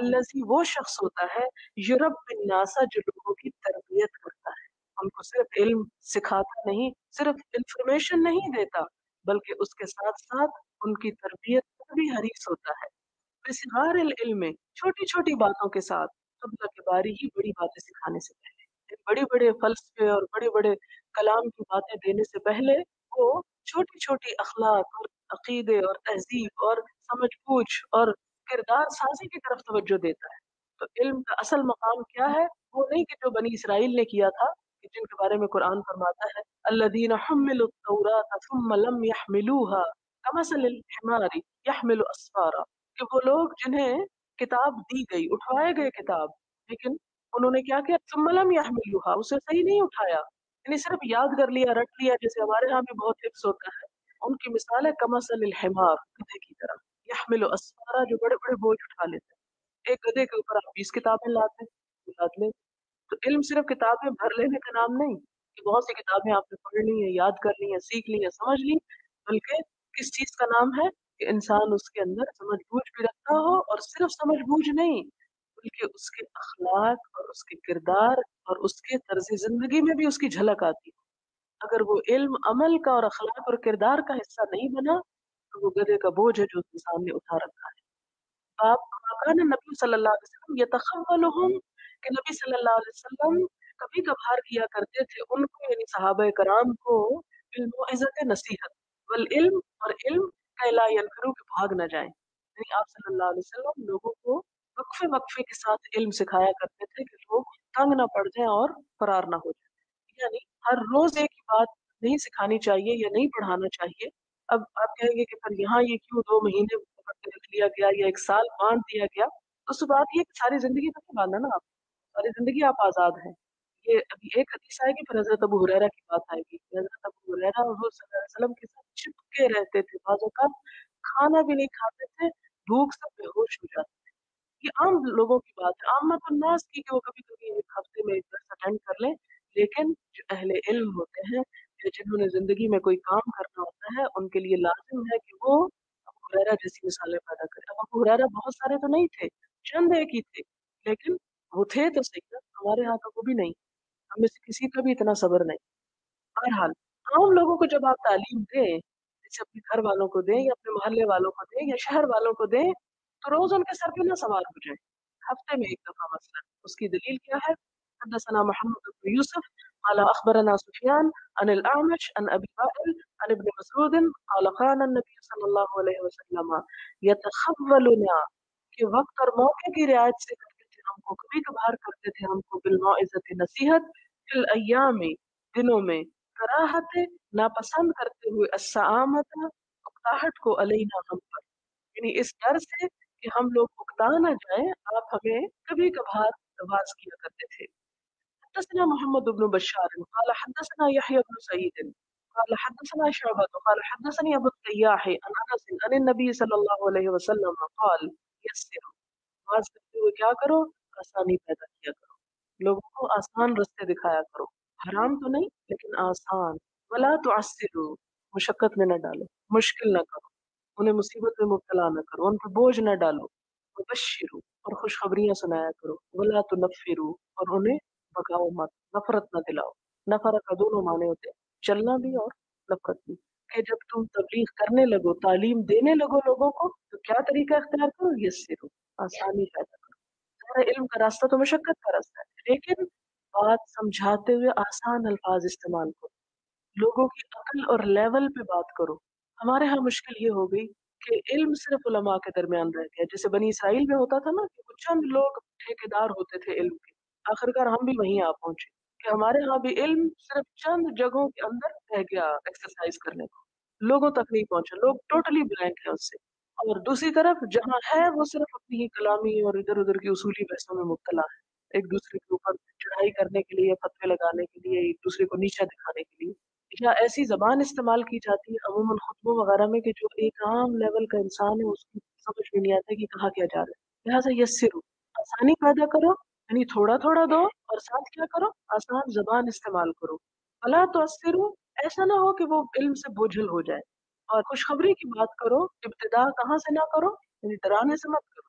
الذی وہ شخص ہوتا ہے یربی الناس جو لوگوں کی تربیت کرتا ہے، ان کو صرف علم سکھاتا نہیں، صرف انفارمیشن نہیں دیتا، بلکہ اس کے ساتھ ساتھ ان کی تربیت پر بھی حریص ہوتا ہے۔ بصغار العلم، چھوٹی چھوٹی باتوں کے ساتھ، قبل کباری ہی بڑی باتیں سکھانے سے پہلے، بڑے بڑے فلسفے اور بڑے بڑے کلام کی باتیں دینے سے پہلے وہ چھوٹی چھوٹی اخلاق اور عقیدے اور تہذیب اور سمجھ بوجھ اور کردار سازی کی طرف توجہ دیتا ہے۔ تو علم کا اصل مقام کیا ہے؟ وہ نہیں کہ جو بنی اسرائیل نے کیا تھا، کہ جن کے بارے میں قرآن فرماتا ہے الذین حملوا التوراۃ ثم لم يحملوها كمثل الحمار يحمل اسفارا، کہ وہ لوگ جنہیں کتاب دی گئی، اٹھوائے گئے کتاب، لیکن انہوں نے کیا کیا؟ ثم لم يحملوها، اسے صحیح نہیں اٹھایا، یعنی صرف یاد کر لیا، رٹ لیا، جیسے ہمارے ہاں بھی بہت حفظ ہوتا ہے۔ ان کی مثال ہے کمثل الحمار، گدھے کی طرح، یحمل اسفارا، جو بڑے بڑے بوجھ اٹھا لیتے ہیں۔ ایک گدھے کے اوپر آپ 20 کتابیں لاتے ہیں، لاد لیں۔ تو علم صرف کتابیں بھر لینے کا نام نہیں کہ بہت سی کتابیں آپ نے پڑھ لی ہیں، یاد کر لی ہیں، سیکھ لی ہیں، سمجھ لی، بلکہ کس چیز کا نام ہے کہ انسان اس کے اندر سمجھ بوجھ بھی رکھتا ہو، اور صرف سمجھ بوجھ نہیں بلکہ اس کے اخلاق اور اس کے کردار اور اس کے طرز زندگی میں بھی اس کی جھلک آتی ہے۔ اگر وہ علم عمل کا اور اخلاق اور کردار کا حصہ نہیں بنا تو وہ گدھے کا بوجھ ہے جو انسان نے اٹھا رکھا ہے۔ آپ مکان نبی صلی اللہ علیہ وسلم یتخولہم، کہ نبی صلی اللہ علیہ وسلم کبھی کبھار کیا کرتے تھے ان کو، یعنی صحابہ کرام کو، بالموعظت نصیحت، والعلم، اور علم، کہ لا ینفروا، کہ بھاگ نہ جائیں، یعنی آپ صلی اللہ علیہ وسلم لوگوں کو وقفے وقفے کے ساتھ علم سکھایا کرتے تھے کہ لوگ تنگ نہ پڑ جائیں اور فرار نہ ہو جائیں، یعنی ہر روز ایک ہی بات نہیں سکھانی چاہیے یا نہیں پڑھانا چاہیے۔ اب آپ کہیں گے کہ پھر یہاں یہ کیوں 2 مہینے پکڑ کے رکھ لیا گیا یا 1 سال باندھ دیا گیا؟ تو اس بات یہ کہ ساری زندگی تو نہیں باندھا نا آپ، ساری زندگی آپ آزاد ہیں۔ یہ ابھی ایک حدیث آئے گی، پھر حضرت ابو ہریرہ کی بات آئے گی کہ حضرت ابو ہریرہ حضور صلی اللہ علیہ وسلم کے ساتھ چپکے رہتے تھے، بعض اوقات کھانا بھی نہیں کھاتے تھے، بھوک سے بے ہوش ہو جاتے تھے۔ یہ عام لوگوں کی بات ہے، عامت الناس کی، کہ وہ کبھی کبھی ایک ہفتے میں ایک درس اٹینڈ کر لیں، لیکن جو اہل علم ہوتے ہیں یا جنہوں نے زندگی میں کوئی کام کرنا ہوتا ہے، ان کے لیے لازم ہے کہ وہ ابو ہریرہ جیسی مثالیں پیدا کریں۔ اب ابو ہریرہ بہت سارے تو نہیں تھے، چند ایک ہی تھے، لیکن وہ تھے تو صحیح نا، ہمارے ہاں تو وہ بھی نہیں، ہم میں سے کسی کا بھی اتنا صبر نہیں۔ بہرحال عام لوگوں کو جب آپ تعلیم دیں، جیسے اپنے گھر والوں کو دیں یا اپنے محلے والوں کو دیں یا شہر والوں کو دیں، تو روز ان کے سر پہ نہ سوار ہو جائیں، ہفتے میں ایک دفعہ مثلا۔ اس کی دلیل کیا ہے؟ حدثنا محمد بن یوسف قال اخبرنا سفیان عن الاعمش عن ابي وائل عن ابن مسعود قال كان النبي صلی اللہ علیہ وسلم يتخولنا، کہ وقت اور موقع کی رعایت سے کرتے تھے ہم کو، کبھی کبھار کرتے تھے ہم کو، بالموعظت نصیحت، فی الایام، دنوں میں، کراہت، ناپسند کرتے ہوئے، السعامت، اکتاہٹ کو، علینا، ہم پر، یعنی اس ڈر سے کہ ہم لوگ اکتا نہ جائیں، آپ ہمیں کبھی کبھار واز کیا کرتے تھے۔ حدثنا محمد بن بشار قال حدثنا يحيى بن سعيد قال حدثنا شعبة قال حدثني ابو التياح عن انس عن النبي صلى الله عليه وسلم قال يسر، واز کرتے ہوئے کیا کرو؟ آسانی پیدا کیا کرو، لوگوں کو آسان رستے دکھایا کرو، حرام تو نہیں لیکن آسان، ولا تعسروا، مشقت میں نہ ڈالو، مشکل نہ کرو، انہیں مصیبت میں مبتلا نہ کرو، ان پہ بوجھ نہ ڈالو، وبشروا، اور خوشخبریاں سنایا کرو، ولا تنفروا، اور انہیں بگاؤ مت، نفرت نہ دلاؤ۔ نفرت کا دونوں معنی ہوتے ہیں، چلنا بھی اور نفرت بھی، کہ جب تم تبلیغ کرنے لگو، تعلیم دینے لگو لوگوں کو، تو کیا طریقہ اختیار کرو؟ یسرو، آسانی پیدا کرو۔ ظاہر علم کا راستہ تو مشقت کا راستہ ہے، لیکن بات سمجھاتے ہوئے آسان الفاظ استعمال کرو، لوگوں کی عقل اور لیول پہ بات کرو۔ ہمارے ہاں مشکل یہ ہو گئی کہ علم صرف علماء کے درمیان رہ گیا، جیسے بنی اسرائیل میں ہوتا تھا نا کہ وہ چند لوگ ٹھیکیدار ہوتے تھے علم کے، آخرکار ہم بھی وہیں آ پہنچے کہ ہمارے ہاں بھی علم صرف چند جگہوں کے اندر رہ گیا ایکسرسائز کرنے کو، لوگوں تک نہیں پہنچا، لوگ ٹوٹلی بلینک ہیں اس سے۔ اور دوسری طرف جہاں ہے وہ صرف اپنی ہی کلامی اور ادھر ادھر کی اصولی بحثوں میں مبتلا ہے، ایک دوسرے کے اوپر چڑھائی کرنے کے لیے، فتوے لگانے کے لیے، ایک دوسرے کو نیچا دکھانے کے لیے، یا ایسی زبان استعمال کی جاتی ہے عموماً خطبوں وغیرہ میں کہ جو ایک عام لیول کا انسان ہے اس کی سمجھ میں نہیں آتا کہ کہا کیا جا رہا ہے۔ لہٰذا یسرو، آسانی پیدا کرو، یعنی تھوڑا تھوڑا دو، اور ساتھ کیا کرو؟ آسان زبان استعمال کرو۔ ولا تعسروا، ایسا نہ ہو کہ وہ علم سے بوجھل ہو جائے۔ اور خوشخبری کی بات کرو، ابتدا کہاں سے نہ کرو، یعنی ڈرانے سے مت کرو،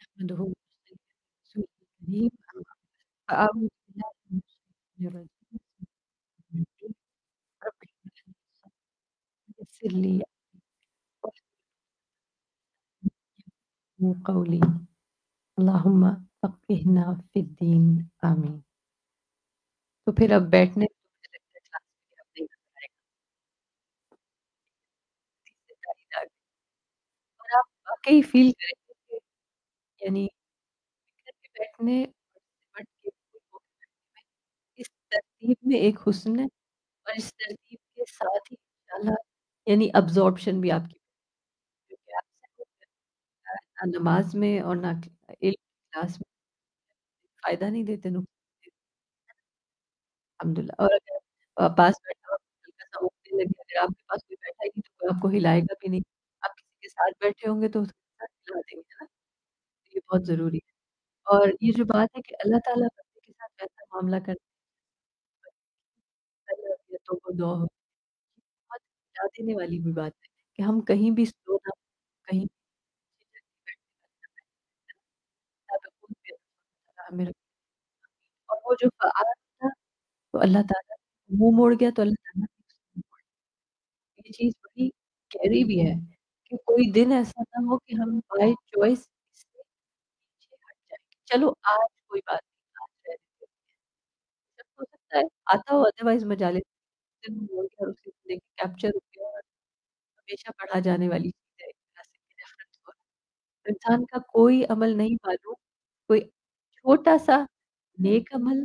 نحمده ونصلي على رسوله الكريم فأعوذ بالله من الشيطان الرجيم بسم الله الرحمن الرحيم رب اشرح لي صدري ويسر لي أمري قولي اللهم فقهنا في الدين آمين. تو پھر اب بیٹھنے مجھے لگتا ہے کلاس میں اب نہیں نظر آئے گا، تیسری تاریخ آ گئی اور آپ واقعی فیل کریں گے کہ یعنی گھر کے بیٹھنے اور سمٹ کے کوئی وہ بیٹھنے میں اس ترتیب میں ایک حسن ہے، اور اس ترتیب کے ساتھ ہی انشاءاللہ یعنی ابزارپشن بھی آپ کی، کیونکہ آپ سے نہ نماز میں اور نہ علم کی کلاس میں فائدہ نہیں دیتے، نقصان دیتے، الحمد للہ. اور اگر پاس بیٹھا ہوا کوئی ہلکا سا اٹھنے لگے، اگر آپ کے پاس کوئی بیٹھا ہی نہیں تو کوئی آپ کو ہلائے گا بھی نہیں، آپ کسی کے ساتھ بیٹھے ہوں گے تو اس کے ساتھ ہلا دیں گے، ہے نا؟ تو یہ بہت ضروری ہے. اور یہ جو بات ہے کہ اللہ تعالیٰ بندے کے ساتھ ویسا معاملہ کرتے ہیں، تربیتوں کو دعا ہو، بہت ہلا دینے والی بھی بات ہے کہ ہم کہیں بھی سلو نہ ہوں، کہیں بھی جھجک کے بیٹھنے کا نہ کریں، اللہ بخود پہ اللہ تعالیٰ ہمیں رکھے. اور وہ جو فعال تھا تو اللہ تعالیٰ منہ موڑ گیا تو اللہ تعالیٰ نے اس کو منہ موڑ دیا. یہ چیز بڑی گہری بھی ہے کہ کوئی دن ایسا نہ ہو کہ ہم بائی چوائس اس سے پیچھے ہٹ جائیں کہ چلو آج کوئی بات نہیں، آج رہ دیتے ہیں. سب ہو سکتا ہے آتا ہو، ادروائز مجالس دن موڑ گیا اور اس کی زندگی کیپچر ہو گیا اور ہمیشہ پڑھا جانے والی چیز ہے ایک طرح سے کہ ریفرنس ہو. انسان کا کوئی عمل نہیں معلوم، کوئی چھوٹا سا نیک عمل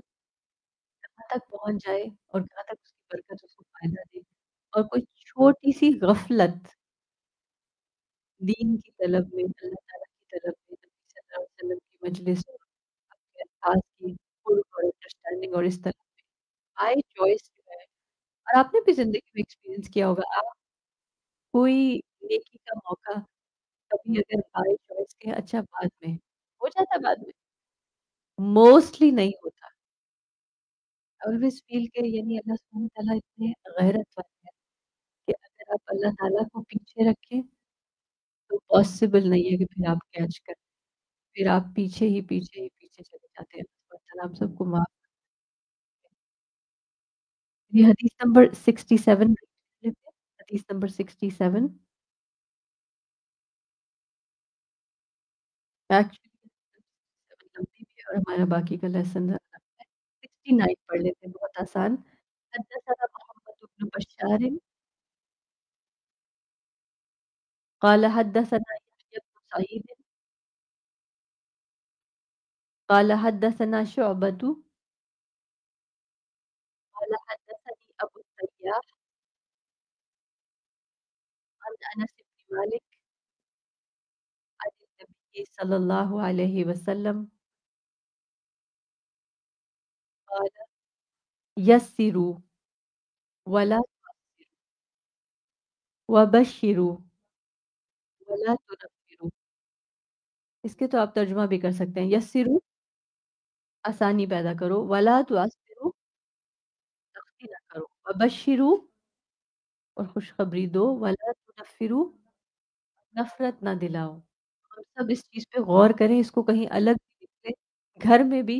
کہاں تک پہنچ جائے اور کہاں تک اس کی برکت اس کو فائدہ دے، اور کوئی چھوٹی سی غفلت دین کی طلب میں، اللہ تعالیٰ کی طلب میں، نبی صلی اللہ علیہ وسلم کی مجلس اور اپنے الفاظ کی قرب اور انڈرسٹینڈنگ اور اس طرح میں بائی چوائس جو ہے. اور آپ نے بھی زندگی میں ایکسپیرینس کیا ہوگا، آپ کوئی نیکی کا موقع کبھی اگر بائی چوائس کے اچھا بعد میں ہو جاتا، بعد میں موسٹلی نہیں ہوتا. آلویز فیل کہ یعنی اللہ سبحانہ تعالیٰ اتنے غیرت والے ہیں کہ اگر آپ اللہ تعالیٰ کو پیچھے رکھیں تو پاسبل نہیں ہے کہ پھر آپ کیچ کریں، پھر آپ پیچھے ہی پیچھے ہی پیچھے چلے جاتے ہیں. اللہ سبحانہ تعالیٰ ہم سب کو معاف کرے. یہ حدیث نمبر 67 لیتے ہیں، حدیث نمبر 67 ایکچولی لمبی بھی ہے اور ہمارا باقی کا لیسن 69 پڑھ لیتے ہیں، بہت آسان. حدثنا محمد بن بشار قال حدثنا يحيى بن سعيد قال حدثنا شعبة قال حدثني أبو التياح عن أنس بن مالك عن النبي صلى الله عليه وسلم قال يسروا ولا تعسروا وبشروا ولا تنفروا. اس کے تو آپ ترجمہ بھی کر سکتے ہیں، یسروا آسانی پیدا کرو، ولا تعسروا سختی نہ کرو، وبشروا اور خوشخبری دو، ولا تنفروا نفرت نہ دلاؤ. ہم سب اس چیز پہ غور کریں، اس کو کہیں الگ بھی لکھ لیں، گھر میں بھی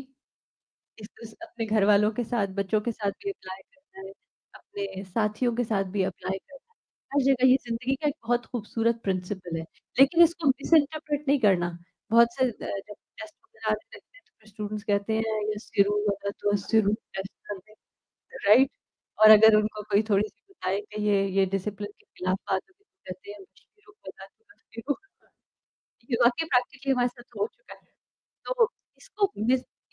اپنے گھر والوں کے ساتھ، بچوں کے ساتھ بھی اپلائی کرنا ہے، اپنے ساتھیوں کے ساتھ بھی اپلائی کرنا ہے۔ ہر جگہ یہ زندگی کا ایک بہت خوبصورت پرنسپل ہے، لیکن اس کو مس انٹرپریٹ نہیں کرنا۔ بہت سے جب ٹیسٹ وغیرہ آنے لگتے ہیں تو پھر اسٹوڈنٹس کہتے ہیں یسروا ولا تعسروا ٹیسٹ کرنے، رائٹ؟ اور اگر ان کو کوئی تھوڑی-سی بتائے کہ یہ ڈسپلن کے خلاف بات ہوگی تو کہتے ہیں بشروا ولا تنفروا۔ یہ واقعی پریکٹیکلی ہمارے ساتھ ہو چکا ہے۔ تو اس کو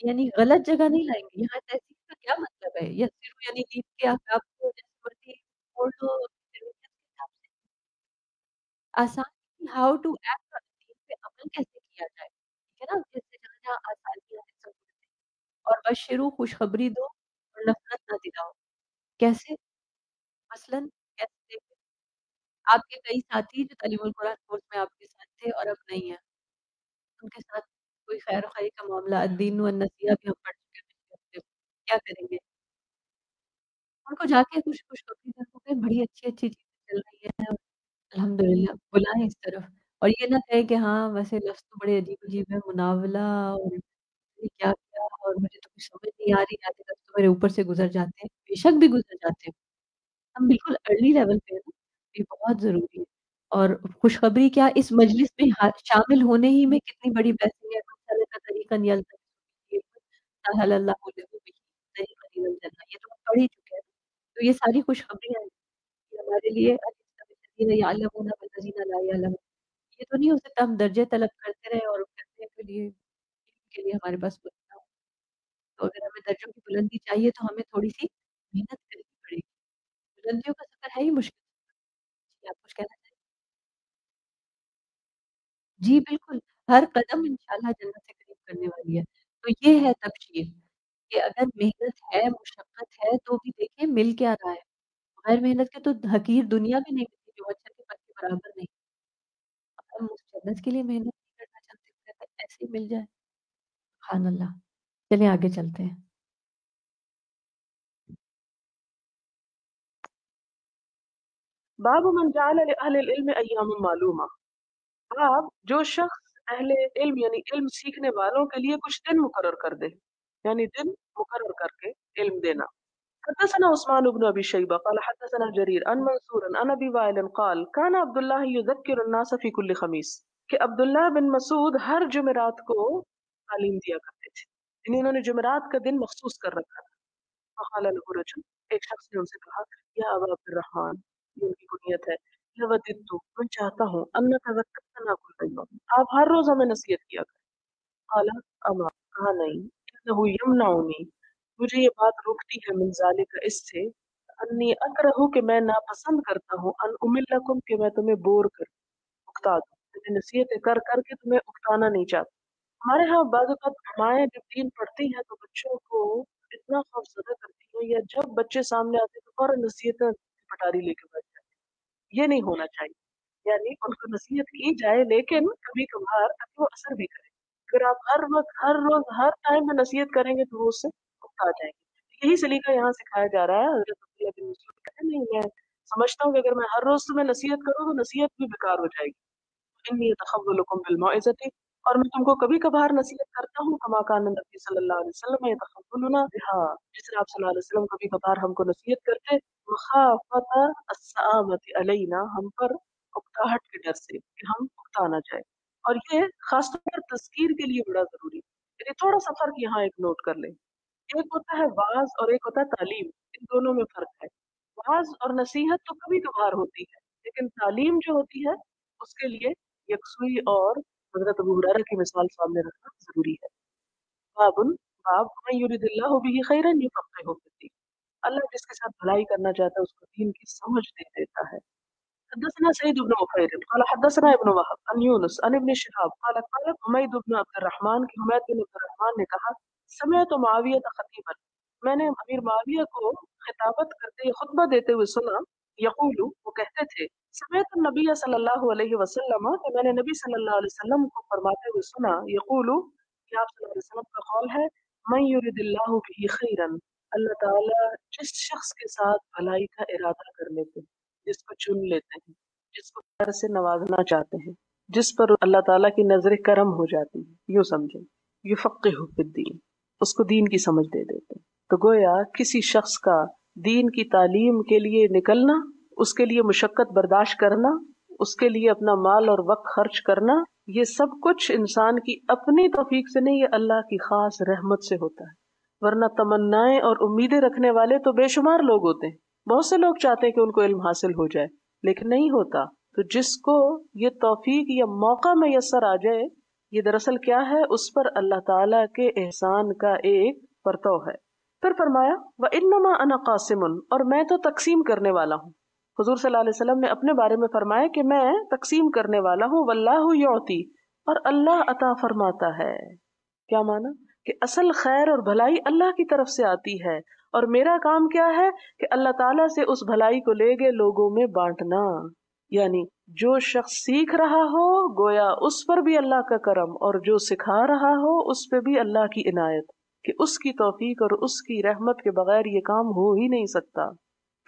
یعنی غلط جگہ نہیں لائیں گے، یہاں تہذیب کا کیا مطلب ہے؟ یسروا یعنی دین کے آداب کو جیسے مرضی موڑ دو ضرورت کے حساب سے، آسان ہاؤ ٹو ایکٹ اور دین پہ عمل کیسے کیا جائے، ٹھیک ہے نا؟ جیسے جہاں جہاں آسانیاں ہیں سب اور بشرو خوشخبری دو اور نفرت نہ دلاؤ، کیسے؟ مثلاً کیسے دیکھیں؟ آپ کے کئی ساتھی جو تعلیم القرآن کورس میں آپ کے ساتھ تھے اور اب نہیں ہیں، ان کے ساتھ کوئی خیر و خیری کا معاملہ الدین والنصیحہ بھی ہم پڑھ چکے ہیں پچھلے ہفتے میں، کیا کریں گے؟ ان کو جا کے خوشخبری دو کہ بڑی اچھی اچھی چیزیں چل رہی ہیں، الحمدللہ بلائیں اس طرف، اور یہ نہ کہیں کہ ہاں ویسے لفظ تو بڑے عجیب عجیب ہے، مناولہ اور یہ کیا کیا اور مجھے تو کچھ سمجھ نہیں آ رہی، آتے لفظ تو میرے اوپر سے گزر جاتے ہیں، بے شک بھی گزر جاتے ہیں، ہم بالکل ارلی لیول پہ ہیں نا، یہ بہت ضروری ہے۔ اور خوشخبری کیا اس مجلس میں شامل ہونے ہی میں کتنی بڑی بلیسنگ ہے، من سلک طریقا یلتمس فیہ علما سہل اللہ لہ بہ طریقا الی الجنہ، یہ تو ہم پڑھ ہی چکے ہیں، تو یہ ساری خوشخبریاں ہیں یہ ہمارے لیے الذین یعلمون والذین لا یعلمون، یہ تو نہیں ہو سکتا ہم درجے طلب کرتے رہے اور کرنے کے لیے ہمارے پاس وقت نہ ہو۔ تو اگر ہمیں درجوں کی بلندی چاہیے تو ہمیں تھوڑی سی محنت کرنی پڑے گی، بلندیوں کا سفر ہے ہی مشکل۔ جی آپ کچھ کہنا چاہیں؟ جی بالکل، ہر قدم انشاءاللہ جنت سے قریب کرنے والی ہے، تو یہ ہے تبشیر کہ اگر محنت ہے، مشقت ہے تو بھی دیکھیں مل کیا رہا ہے، بغیر محنت کے تو حقیر دنیا بھی نہیں ملتی جو مچھر کے پر کے برابر نہیں، ہم اس جنت کے لیے محنت نہیں کرنا چاہتے تو ایسے ہی مل جائے، سبحان اللہ۔ چلیں آگے چلتے ہیں۔ باب من جعل لأهل العلم ایام معلومہ، باب جو شخص اہل علم یعنی علم سیکھنے والوں کے لیے کچھ دن مقرر کر دے، یعنی دن مقرر کر کے علم دینا۔ حدثنا عثمان بن ابي شيبة قال حدثنا جرير عن منصور عن ابي وائل قال كان عبد الله يذكر الناس في كل خميس، کہ عبداللہ بن مسعود ہر جمعرات کو تعلیم دیا کرتے تھے، یعنی انہوں نے جمعرات کا دن مخصوص کر رکھا تھا۔ فقال له رجل، ایک شخص نے ان سے کہا یا ابا عبد الرحمن، یہ ان کی کنیت ہے، لوددت، میں چاہتا ہوں ان تذکرنا كل يوم، آپ ہر روز ہمیں نصیحت کیا کریں۔ قال اما، کہا نہیں، انه يمنعني، مجھے یہ بات روکتی ہے من ذالک، اس سے، انی اکرہ کہ میں ناپسند کرتا ہوں، ان املکم کہ میں تمہیں بور کر اکتا دوں، یعنی نصیحتیں کر کر کے تمہیں اکتانا نہیں چاہتا۔ ہمارے ہاں بعض اوقات مائیں جب دین پڑھتی ہیں تو بچوں کو اتنا خوف زدہ کرتی ہیں، یا جب بچے سامنے آتے ہیں تو فوراً نصیحتیں پٹاری لے کے بیٹھ جاتی ہیں، یہ نہیں ہونا چاہیے، یعنی ان کو نصیحت کی جائے لیکن کبھی کبھار تاکہ وہ اثر بھی کرے، اگر آپ ہر وقت ہر روز ہر ٹائم میں نصیحت کریں گے تو وہ اس سے اکتا جائیں گے۔ یہی سلیقہ یہاں سکھایا جا رہا ہے۔ حضرت عبداللہ بن مسعود کہتے ہیں نہیں، میں سمجھتا ہوں کہ اگر میں ہر روز تمہیں نصیحت کروں تو نصیحت بھی بیکار ہو جائے گی، انی اتخولکم بالموعظۃ، اور میں تم کو کبھی کبھار نصیحت کرتا ہوں، کما کان نبی صلی اللہ علیہ وسلم یتخولنا بہا، جس طرح آپ صلی اللہ علیہ وسلم کبھی کبھار ہم کو نصیحت کرتے، مخافۃ السآمۃ علینا، ہم پر اکتاہٹ کے ڈر سے کہ ہم اکتا نہ جائے، اور یہ خاص طور پر تذکیر کے لیے بڑا ضروری ہے۔ یعنی تھوڑا سا فرق یہاں ایک نوٹ کر لیں، ایک ہوتا ہے وعظ اور ایک ہوتا ہے تعلیم، ان دونوں میں فرق ہے۔ وعظ اور نصیحت تو کبھی کبھار ہوتی ہے، لیکن تعلیم جو ہوتی ہے اس کے لیے یکسوئی اور حضرت ابو ہریرہ کی مثال سامنے رکھنا ضروری ہے۔ باب، باب من یرید اللہ بہ خیرا یفقہہ فی الدین، اللہ جس کے ساتھ بھلائی کرنا چاہتا ہے اس کو دین کی سمجھ دے دیتا ہے۔ حدثنا سعيد بن عفير قال حدثنا ابن وهب عن يونس عن ابن شهاب قال قال حميد بن عبد الرحمن کہ حمید بن عبد الرحمن نے کہا سمعت معاویہ خطیبا، میں نے امیر معاویہ کو خطابت کرتے خطبہ دیتے ہوئے سنا، یقول، وہ کہتے تھے، سمعت النبی صلی اللہ علیہ وسلم، کہ میں نے نبی صلی اللہ علیہ وسلم کو فرماتے ہوئے سنا، یقول، کہ آپ صلی اللہ علیہ وسلم کا قول ہے، من یرید اللہ بہ خیرا، اللہ تعالی جس شخص کے ساتھ بھلائی کا ارادہ کر لیتے ہیں، جس کو چن لیتے ہیں، جس کو خیر سے نوازنا چاہتے ہیں، جس پر اللہ تعالیٰ کی نظر کرم ہو جاتی ہے، یوں سمجھیں، یفقہ فی الدین، اس کو دین کی سمجھ دے دیتے. تو گویا کسی شخص کا دین کی تعلیم کے لیے نکلنا، اس کے لیے مشقت برداشت کرنا، اس کے لیے اپنا مال اور وقت خرچ کرنا، یہ سب کچھ انسان کی اپنی توفیق سے نہیں، یہ اللہ کی خاص رحمت سے ہوتا ہے. ورنہ تمنائیں اور امیدیں رکھنے والے تو بے شمار لوگ ہوتے ہیں. بہت سے لوگ چاہتے ہیں کہ ان کو علم حاصل ہو جائے، لیکن نہیں ہوتا. تو جس کو یہ توفیق یا موقع میسر آ جائے، یہ دراصل کیا ہے؟ اس پر اللہ تعالیٰ کے احسان کا ایک پرتو ہے. پھر فرمایا وَإِنَّمَا أَنَا قَاسِمٌ، اور میں تو تقسیم کرنے والا ہوں. حضور صلی اللہ علیہ وسلم نے اپنے بارے میں فرمایا کہ میں تقسیم کرنے والا ہوں. وَاللَّهُ يُعْطِي، اور اللہ عطا فرماتا ہے. کیا معنی؟ کہ اصل خیر اور بھلائی اللہ کی طرف سے آتی ہے، اور میرا کام کیا ہے کہ اللہ تعالیٰ سے اس بھلائی کو لے کے لوگوں میں بانٹنا. یعنی جو شخص سیکھ رہا ہو گویا اس پر بھی اللہ کا کرم، اور جو سکھا رہا ہو اس پہ بھی اللہ کی عنایت، کہ اس کی توفیق اور اس کی رحمت کے بغیر یہ کام ہو ہی نہیں سکتا.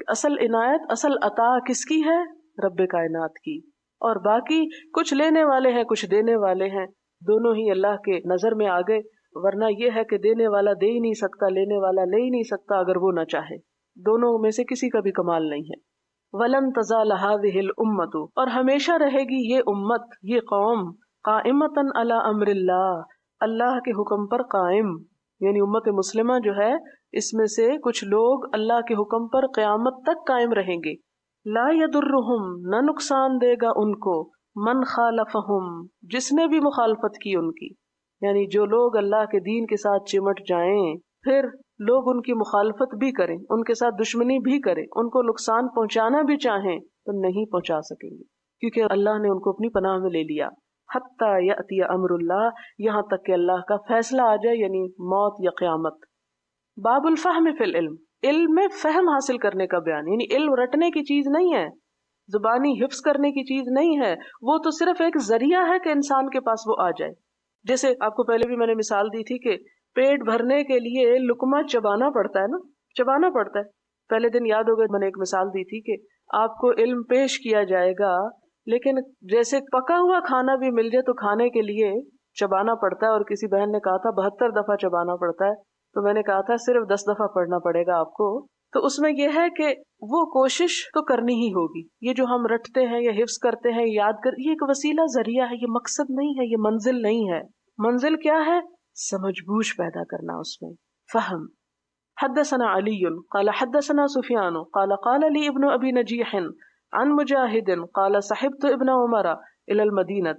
اصل عنایت، اصل عطا کس کی ہے؟ رب کائنات کی. اور باقی کچھ لینے والے ہیں، کچھ دینے والے ہیں، دونوں ہی اللہ کے نظر میں آ گئے. ورنہ یہ ہے کہ دینے والا دے ہی نہیں سکتا، لینے والا لے ہی نہیں سکتا اگر وہ نہ چاہے. دونوں میں سے کسی کا بھی کمال نہیں ہے. وَلَن تَزَالَ هَٰذِهِ الْأُمَّةُ، اور ہمیشہ رہے گی یہ امت، یہ قوم، قَائِمَةً عَلَىٰ أَمْرِ اللَّهِ، اللہ کے حکم پر قائم. یعنی امت مسلمہ جو ہے اس میں سے کچھ لوگ اللہ کے حکم پر قیامت تک قائم رہیں گے. لا يضرهم، نہ نقصان دے گا ان کو، من خالفہم، جس نے بھی مخالفت کی ان کی. یعنی جو لوگ اللہ کے دین کے ساتھ چمٹ جائیں، پھر لوگ ان کی مخالفت بھی کریں، ان کے ساتھ دشمنی بھی کریں، ان کو نقصان پہنچانا بھی چاہیں تو نہیں پہنچا سکیں گے، کیونکہ اللہ نے ان کو اپنی پناہ میں لے لیا. حتی یأتی امر اللہ، یہاں تک کہ اللہ کا فیصلہ آ جائے، یعنی موت یا قیامت. باب الفہم فی العلم، علم میں فہم حاصل کرنے کا بیان. یعنی علم رٹنے کی چیز نہیں ہے، زبانی حفظ کرنے کی چیز نہیں ہے، وہ تو صرف ایک ذریعہ ہے کہ انسان کے پاس وہ آ جائے. جیسے آپ کو پہلے بھی میں نے مثال دی تھی کہ پیٹ بھرنے کے لیے لقمہ چبانا پڑتا ہے نا، چبانا پڑتا ہے. پہلے دن یاد ہوگا میں نے ایک مثال دی تھی کہ آپ کو علم پیش کیا جائے گا، لیکن جیسے پکا ہوا کھانا بھی مل جائے تو کھانے کے لیے چبانا پڑتا ہے. اور کسی بہن نے کہا تھا 72 دفعہ چبانا پڑتا ہے، تو میں نے کہا تھا صرف 10 دفعہ پڑھنا پڑے گا آپ کو. تو اس میں یہ ہے کہ وہ کوشش تو کرنی ہی ہوگی. یہ جو ہم رٹتے ہیں یا حفظ کرتے ہیں، یاد کر، یہ ایک وسیلہ ذریعہ ہے، یہ مقصد نہیں ہے، یہ منزل نہیں ہے. منزل کیا ہے؟ سمجھ بوجھ پیدا کرنا اس میں، فہم. حدثنا علی قال حدثنا سفیان قال قال لی ابن ابی نجیح عن مجاہد قال صحبت ابن عمر الى المدینہ.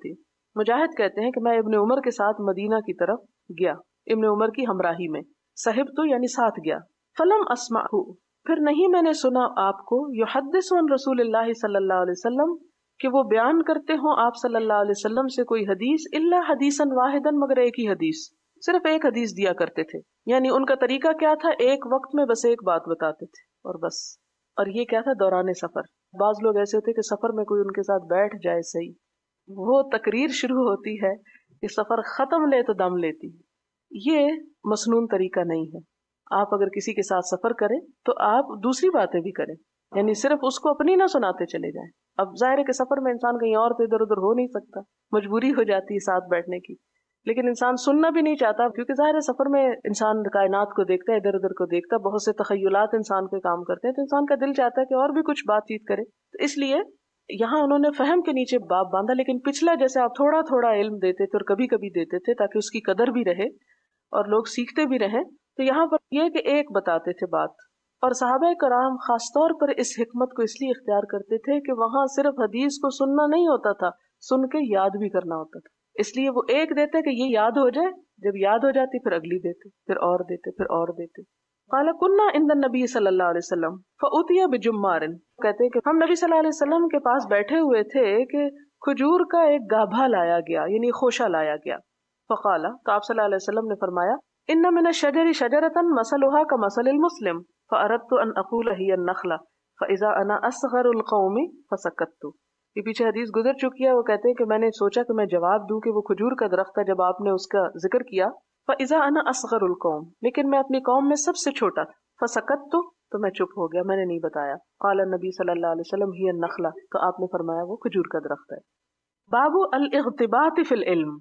مجاہد کہتے ہیں کہ میں ابن عمر کے ساتھ مدینہ کی طرف گیا، ابن عمر کی ہمراہی میں. صحبت یعنی ساتھ گیا. فلم اسمعہ، پھر نہیں میں نے سنا آپ کو، یحدث عن رسول اللہ صلی اللہ علیہ وسلم، کہ وہ بیان کرتے ہوں آپ صلی اللہ علیہ وسلم سے کوئی حدیث، الا حدیثا واحدا، مگر ایک ہی حدیث، صرف ایک حدیث دیا کرتے تھے. یعنی ان کا طریقہ کیا تھا؟ ایک وقت میں بس ایک بات بتاتے تھے اور بس. اور یہ کیا تھا؟ دوران سفر. بعض لوگ ایسے ہوتے کہ سفر میں کوئی ان کے ساتھ بیٹھ جائے، صحیح، وہ تقریر شروع ہوتی ہے کہ سفر ختم لے تو دم لیتی. یہ مسنون طریقہ نہیں ہے. آپ اگر کسی کے ساتھ سفر کریں تو آپ دوسری باتیں بھی کریں، یعنی صرف اس کو اپنی نہ سناتے چلے جائیں. اب ظاہر ہے کہ سفر میں انسان کہیں اور تو ادھر ادھر ہو نہیں سکتا، مجبوری ہو جاتی ہے ساتھ بیٹھنے کی، لیکن انسان سننا بھی نہیں چاہتا، کیونکہ ظاہر ہے سفر میں انسان کائنات کو دیکھتا ہے، ادھر ادھر کو دیکھتا ہے، بہت سے تخیلات انسان کے کام کرتے ہیں، تو انسان کا دل چاہتا ہے کہ اور بھی کچھ بات چیت کرے. تو اس لیے یہاں انہوں نے فہم کے نیچے باب باندھا. لیکن پچھلا جیسے آپ تھوڑا تھوڑا علم دیتے تھے اور کبھی کبھی دیتے تھے تاکہ اس کی قدر بھی رہے اور لوگ سیکھتے بھی رہیں، تو یہاں پر یہ کہ ایک بتاتے تھے بات. اور صحابہ کرام خاص طور پر اس حکمت کو اس لیے اختیار کرتے تھے کہ وہاں صرف حدیث کو سننا نہیں ہوتا تھا، سن کے یاد بھی کرنا ہوتا تھا. اس لیے وہ ایک دیتے کہ یہ یاد ہو جائے، جب یاد ہو جاتی پھر اگلی دیتے، پھر اور دیتے، پھر اور دیتے. قال كنا عند النبي صلی اللہ علیہ وسلم فأتي بجمار، کہتے ہیں کہ ہم نبی صلی اللہ علیہ وسلم کے پاس بیٹھے ہوئے تھے کہ کھجور کا ایک گابھا لایا گیا، یعنی خوشہ لایا گیا. فقال، تو آپ صلی اللہ علیہ وسلم نے فرمایا، ان من الشجر شجرة مثلها كمثل المسلم فأردت ان اقول هي النخلة فاذا انا اصغر القوم فسكت. یہ پیچھے حدیث گزر چکی ہے. وہ کہتے ہیں کہ میں نے سوچا کہ میں جواب دوں کہ وہ کھجور کا درخت ہے جب آپ نے اس کا ذکر کیا. فاذا انا اصغر القوم، لیکن میں اپنی قوم میں سب سے چھوٹا تھا. فسكت، تو میں چپ ہو گیا، میں نے نہیں بتایا. قال النبی صلی اللہ علیہ وسلم هي النخلة، تو آپ نے فرمایا وہ کھجور کا درخت ہے. باب الاغتباط فی العلم،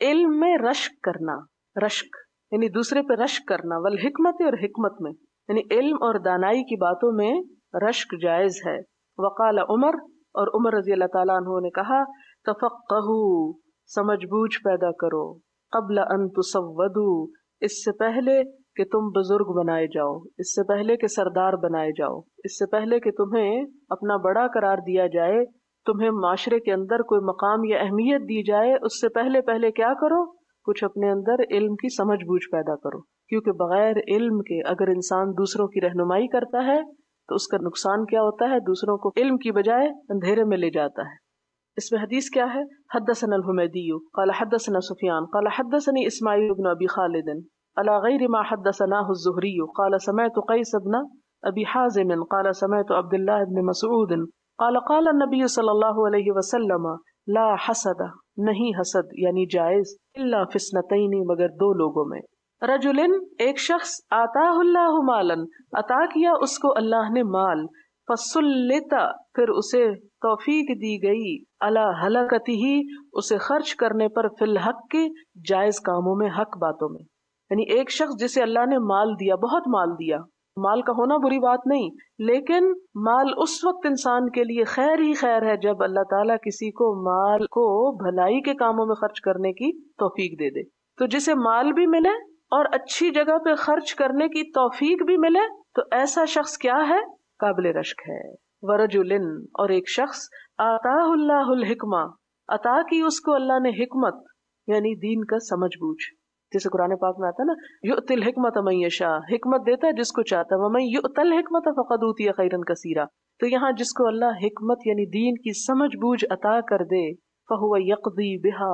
علم میں رشک کرنا. رشک یعنی دوسرے پہ رشک کرنا، والحکمت اور حکمت میں، یعنی علم اور دانائی کی باتوں میں رشک جائز ہے. وقال عمر، اور عمر رضی اللہ تعالیٰ عنہ نے کہا تفقہوا، سمجھ بوجھ پیدا کرو، قبل ان تسودوا، اس سے پہلے کہ تم بزرگ بنائے جاؤ، اس سے پہلے کہ سردار بنائے جاؤ، اس سے پہلے کہ تمہیں اپنا بڑا قرار دیا جائے، تمہیں معاشرے کے اندر کوئی مقام یا اہمیت دی جائے، اس سے پہلے کیا کرو؟ کچھ اپنے اندر علم کی سمجھ بوجھ پیدا کرو، کیونکہ بغیر علم کے اگر انسان دوسروں کی رہنمائی کرتا ہے تو اس کا نقصان کیا ہوتا ہے؟ دوسروں کو علم کی بجائے اندھیرے میں لے جاتا ہے. اس میں حدیث کیا ہے؟ حدثنا الحمیدی قال حدثنا سفیان قال حدثني اسماعیل بن ابی خالد على غیر ما حدثناه الزہری قال سمعت قیس بن ابی حازم قال سمعت عبد اللہ بن مسعود قال قال النبی صلی اللہ علیہ وسلم لا حسد، نہیں حسد یعنی جائز، الا فی اثنتین، مگر دو لوگوں میں. رجل، ایک شخص، آتاہ اللہ مالا، عطا کیا اس کو اللہ نے مال، فسلط، پھر اسے توفیق دی گئی، علی ہلاکتہ، اسے خرچ کرنے پر، فی الحق کی، جائز کاموں میں، حق باتوں میں. یعنی ایک شخص جسے اللہ نے مال دیا، بہت مال دیا، مال کا ہونا بری بات نہیں، لیکن مال اس وقت انسان کے لیے خیر ہی خیر ہے جب اللہ تعالیٰ کسی کو مال کو بھلائی کے کاموں میں خرچ کرنے کی توفیق دے دے. تو جسے مال بھی ملے اور اچھی جگہ پہ خرچ کرنے کی توفیق بھی ملے تو ایسا شخص کیا ہے؟ قابل رشک ہے. ورجل، اور ایک شخص، آتاہ اللہ الحکمہ، عطا کی اس کو اللہ نے حکمت یعنی دین کا سمجھ بوجھ، جیسے قرآن پاک میں آتا ہے نا یؤتی الحکمت من یشاء، حکمت دیتا ہے جس کو چاہتا ہے، ومن یؤت الحکمت فقد اوتی خیرا کثیرا. تو یہاں جس کو اللہ حکمت یعنی دین کی سمجھ بوجھ عطا کر دے، فہو یقضی بہا،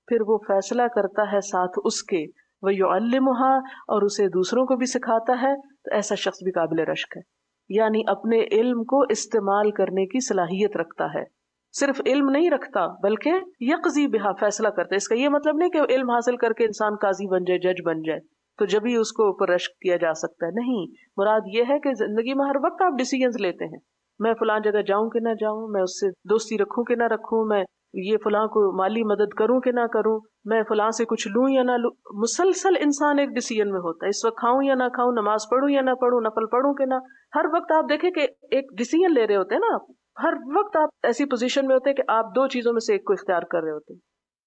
پھر وہ فیصلہ کرتا ہے ساتھ اس کے، وَيُعَلِّمُهَا، اور اسے دوسروں کو بھی سکھاتا ہے، تو ایسا شخص بھی قابل رشک ہے. یعنی اپنے علم کو استعمال کرنے کی صلاحیت رکھتا ہے، صرف علم نہیں رکھتا بلکہ یقضی بہا، فیصلہ کرتا ہے. اس کا یہ مطلب نہیں کہ علم حاصل کر کے انسان قاضی بن جائے، جج بن جائے تو جب ہی اس کو اوپر رشک کیا جا سکتا ہے. نہیں، مراد یہ ہے کہ زندگی میں ہر وقت آپ ڈیسیژنز لیتے ہیں، میں فلاں جگہ جاؤں کہ نہ جاؤں، میں اس سے دوستی رکھوں کہ نہ رکھوں، میں یہ فلاں کو مالی مدد کروں کہ نہ کروں، میں فلاں سے کچھ لوں یا نہ لوں. مسلسل انسان ایک ڈیسیژن میں ہوتا ہے، اس وقت کھاؤں یا نہ کھاؤں، نماز پڑھوں یا نہ پڑھوں، نفل پڑھوں کہ نہ. ہر وقت آپ دیکھیں کہ ایک ڈیسیژن لے رہے ہوتے ہیں نا، آپ ہر وقت آپ ایسی پوزیشن میں ہوتے ہیں کہ آپ دو چیزوں میں سے ایک کو اختیار کر رہے ہوتے ہیں.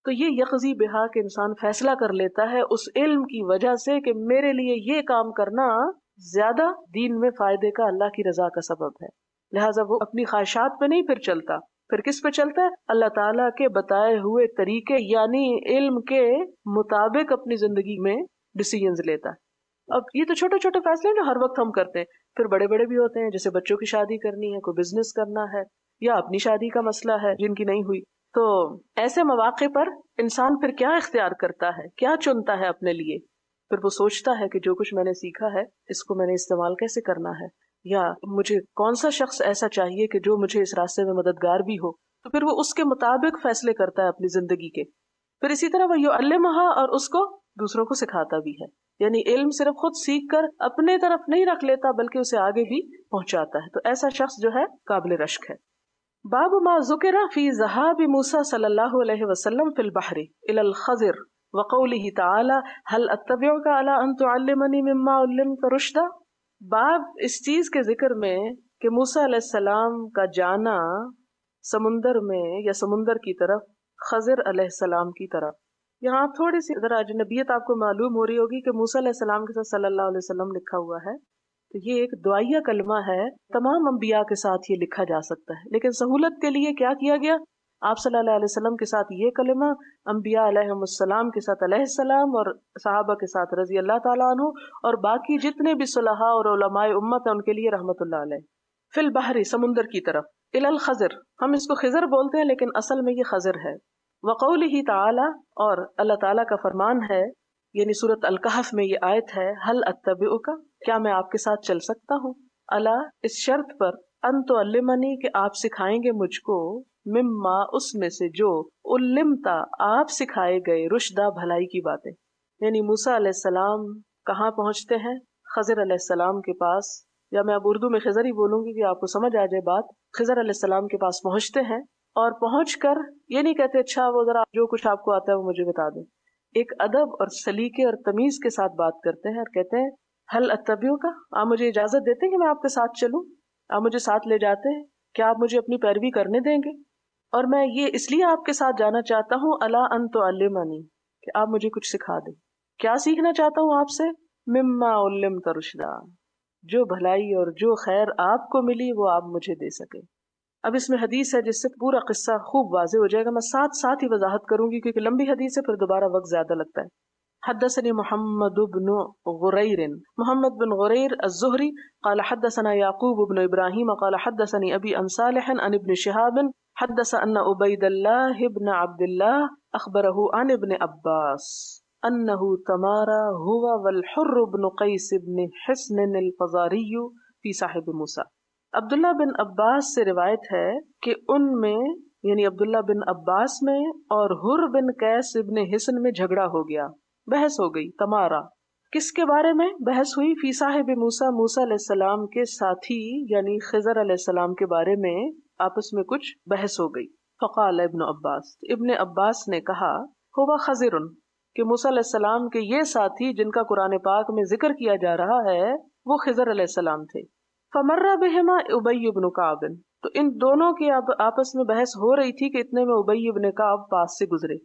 تو یہ یقضی بہا کہ انسان فیصلہ کر لیتا ہے اس علم کی وجہ سے کہ میرے لیے یہ کام کرنا زیادہ دین میں فائدے کا، اللہ کی رضا کا سبب ہے. لہٰذا وہ اپنی خواہشات پہ نہیں پھر چلتا، پھر کس پہ چلتا ہے؟ اللہ تعالیٰ کے بتائے ہوئے طریقے یعنی علم کے مطابق اپنی زندگی میں ڈیسیژنز لیتا ہے. اب یہ تو چھوٹے چھوٹے فیصلے جو ہر وقت ہم کرتے ہیں، پھر بڑے بڑے بھی ہوتے ہیں، جیسے بچوں کی شادی کرنی ہے، کوئی بزنس کرنا ہے، یا اپنی شادی کا مسئلہ ہے جن کی نہیں ہوئی. تو ایسے مواقع پر انسان پھر کیا اختیار کرتا ہے، کیا چنتا ہے اپنے لیے؟ پھر وہ سوچتا ہے کہ جو کچھ میں نے سیکھا ہے اس کو میں نے استعمال کیسے کرنا ہے، یا مجھے کون سا شخص ایسا چاہیے کہ جو مجھے اس راستے میں مددگار بھی ہو. تو پھر وہ اس کے مطابق فیصلے کرتا ہے اپنی زندگی کے. پھر اسی طرح وہ یعلمھا، اور اس کو دوسروں کو سکھاتا بھی ہے. یعنی علم صرف خود سیکھ کر اپنے طرف نہیں رکھ لیتا بلکہ اسے آگے بھی پہنچاتا ہے. تو ایسا شخص جو ہے قابل رشک ہے. باب ما ذکر فی ذہاب موسیٰ صلی اللہ علیہ وسلم فی البحر الی الخضر وقولہ تعالی هل اتبعک علی ان تعلمنی مما علمت رشدا. باب اس چیز کے ذکر میں کہ موسیٰ علیہ السلام کا جانا سمندر میں یا سمندر کی طرف، خضر علیہ السلام کی طرف. یہاں تھوڑی سی ذرا اجنبیت آپ کو معلوم ہو رہی ہوگی کہ موسیٰ علیہ السلام کے ساتھ صلی اللہ علیہ وسلم لکھا ہوا ہے، تو یہ ایک دعائیہ کلمہ ہے، تمام انبیاء کے ساتھ یہ لکھا جا سکتا ہے، لیکن سہولت کے لیے کیا کیا گیا؟ آپ صلی اللہ علیہ وسلم کے ساتھ یہ کلمہ، انبیاء علیہم السلام کے ساتھ علیہ السلام، اور صحابہ کے ساتھ رضی اللہ تعالیٰ عنہ، اور باقی جتنے بھی صلحاء اور علماء امت ہیں ان کے لیے رحمت اللہ علیہ. فی البحر، سمندر کی طرف، الی الخضر، ہم اس کو خضر بولتے ہیں لیکن اصل میں یہ خضر ہے. وقولہ تعالی، اور اللہ تعالیٰ کا فرمان ہے، یعنی سورۃ الکہف میں یہ آیت ہے، هل اتبعک، کیا میں آپ کے ساتھ چل سکتا ہوں، الا، اس شرط پر، ان تعلمنی، کہ آپ سکھائیں گے مجھ کو، مما، اس میں سے جو، علمتا، آپ سکھائے گئے، رشدا، بھلائی کی باتیں. یعنی موسیٰ علیہ السلام کہاں پہنچتے ہیں؟ خضر علیہ السلام کے پاس، یا میں اب اردو میں خضر ہی بولوں گی کہ آپ کو سمجھ آ جائے بات. خضر علیہ السلام کے پاس پہنچتے ہیں، اور پہنچ کر یہ نہیں کہتے اچھا وہ ذرا جو کچھ آپ کو آتا ہے وہ مجھے بتا دیں، ایک ادب اور سلیقے اور تمیز کے ساتھ بات کرتے ہیں اور کہتے ہیں حل اتبیو کا، آپ مجھے اجازت دیتے ہیں کہ میں آپ کے ساتھ چلوں؟ آپ مجھے ساتھ لے جاتے ہیں، کیا آپ مجھے اپنی پیروی کرنے دیں گے؟ اور میں یہ اس لیے آپ کے ساتھ جانا چاہتا ہوں الا ان تعلمنی، کہ آپ مجھے کچھ سکھا دیں۔ کیا سیکھنا چاہتا ہوں آپ سے؟ مما علمت رشدا، جو بھلائی اور جو خیر آپ کو ملی وہ آپ مجھے دے سکے۔ اب اس میں حدیث ہے جس سے پورا قصہ خوب واضح ہو جائے گا، میں ساتھ ہی وضاحت کروں گی کیونکہ لمبی حدیث ہے، پھر دوبارہ وقت زیادہ لگتا ہے۔ حدثني محمد بن غرير، محمد بن غرير الزهري قال حدثنا يعقوب بن إبراهيم قال حدثني أبي عن صالح عن ابن شهاب حدث أن عبيد الله بن عبد الله أخبره عن ابن عباس أنه تمارى هو والحر بن قيس بن حصن الفزاري في صاحب موسى۔ عبداللہ بن عباس سے روایت ہے کہ ان میں یعنی عبداللہ بن عباس میں اور حر بن قیس ابن حصن میں جھگڑا ہو گیا، بحث ہو گئی۔ تمارا کس کے بارے میں بحث ہوئی؟ فی صاحب موسیٰ، موسیٰ علیہ السلام کے ساتھی یعنی خضر علیہ السلام کے بارے میں آپس میں کچھ بحث ہو گئی۔ فقال ابن عباس، ابن عباس نے کہا ہوا خضر، کہ موسیٰ علیہ السلام کے یہ ساتھی جن کا قرآن پاک میں ذکر کیا جا رہا ہے وہ خضر علیہ السلام تھے۔ فمر بہما ابی بن کعب، تو ان دونوں کی اب آپس میں بحث ہو رہی تھی کہ اتنے میں ابی بن کعب پاس سے گزرے۔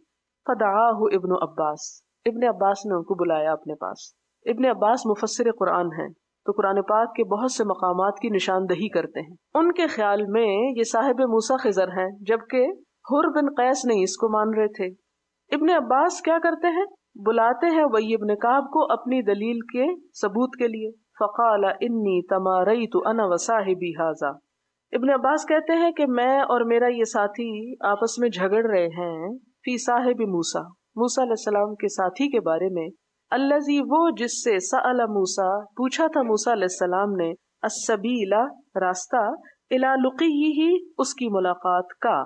فدعاہ ابن عباس، ابن عباس نے ان کو بلایا اپنے پاس۔ ابن عباس مفسر قرآن ہیں تو قرآن پاک کے بہت سے مقامات کی نشاندہی کرتے ہیں۔ ان کے خیال میں یہ صاحب موسیٰ خضر ہیں، جبکہ حر بن قیس نہیں اس کو مان رہے تھے۔ ابن عباس کیا کرتے ہیں؟ بلاتے ہیں ابی بن کعب کو اپنی دلیل کے ثبوت کے لیے۔ فقال انی تماریت انا وصاحبی ھذا، ابن عباس کہتے ہیں کہ میں اور میرا یہ ساتھی آپس میں جھگڑ رہے ہیں فی صاحب موسیٰ، موسیٰ علیہ السلام کے ساتھی کے بارے میں، الذی وہ جس سے سأل موسیٰ پوچھا تھا موسیٰ علیہ السلام نے، السبیل راستہ، الی لقیہ اس کی ملاقات کا،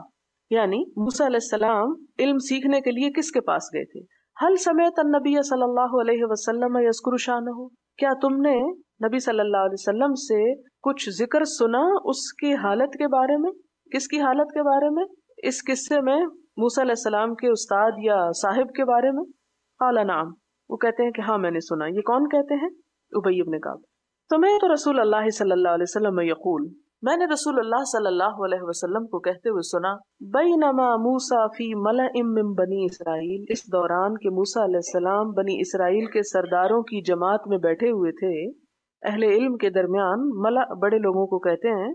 یعنی موسیٰ علیہ السلام علم سیکھنے کے لیے کس کے پاس گئے تھے؟ حل سمعت النبی صلی اللہ علیہ وسلم یذکر شانہ، کیا تم نے نبی صلی اللہ علیہ وسلم سے کچھ ذکر سنا اس کی حالت کے بارے میں؟ کس کی حالت کے بارے میں؟ اس قصے میں موسیٰ علیہ السلام کے استاد یا صاحب کے بارے میں؟ قال نعم، وہ کہتے ہیں کہ ہاں میں نے سنا۔ یہ کون کہتے ہیں؟ ابی بن کعب۔ سمعت رسول اللہ صلی اللہ علیہ وسلم یقول، میں نے رسول اللہ صلی اللہ علیہ وسلم کو کہتے ہوئے سنا، بینما موسیٰ فی ملأ من بنی اسرائیل، اس دوران کہ موسیٰ علیہ السلام بنی اسرائیل کے سرداروں کی جماعت میں بیٹھے ہوئے تھے، اہل علم کے درمیان ملأ بڑے لوگوں کو کہتے ہیں،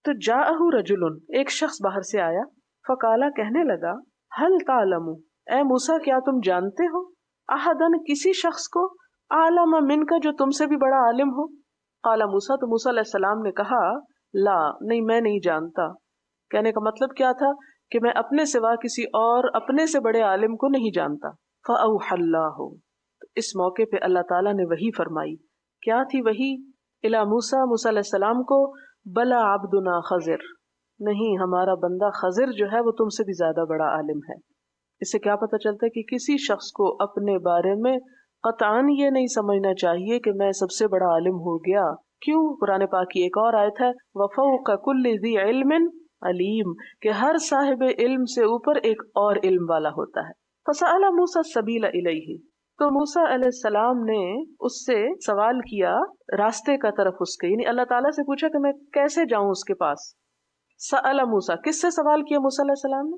تو جاءہ رجل، ایک شخص باہر سے آیا، فقالا کہنے لگا، حل تعلم، اے موسیٰ کیا تم جانتے ہو، احدن کسی شخص کو، عالم من کا جو تم سے بھی بڑا عالم ہو؟ قال موسیٰ، تو موسیٰ علیہ السلام نے کہا، لا نہیں میں نہیں جانتا۔ کہنے کا مطلب کیا تھا کہ میں اپنے سوا کسی اور اپنے سے بڑے عالم کو نہیں جانتا۔ فأوحى اللہ، اس موقع پہ اللہ تعالیٰ نے وحی فرمائی۔ کیا تھی وحی؟ الی موسیٰ، موسیٰ علیہ السلام کو، بلا عبدنا خضر، نہیں ہمارا بندہ خضر جو ہے وہ تم سے بھی زیادہ بڑا عالم ہے۔ اس سے کیا پتہ چلتا ہے کہ کسی شخص کو اپنے بارے میں قطعاً یہ نہیں سمجھنا چاہیے کہ میں سب سے بڑا عالم ہو گیا۔ کیوں؟ قرآن پاک کی ایک اور آیت ہے، وَفَوْقَ كُلِّ ذِي عِلْمٍ علیم، کہ ہر صاحب علم سے اوپر ایک اور علم والا ہوتا ہے۔ فَسَأَلَ مُوسَى السَّبِيلَ إِلَيْهِ، تو موسیٰ علیہ السلام نے اس سے سوال کیا راستے کا طرف اس کے، یعنی اللہ تعالیٰ سے پوچھا کہ میں کیسے جاؤں اس کے پاس۔ سأل موسیٰ، کس سے سوال کیا موسیٰ علیہ السلام نے؟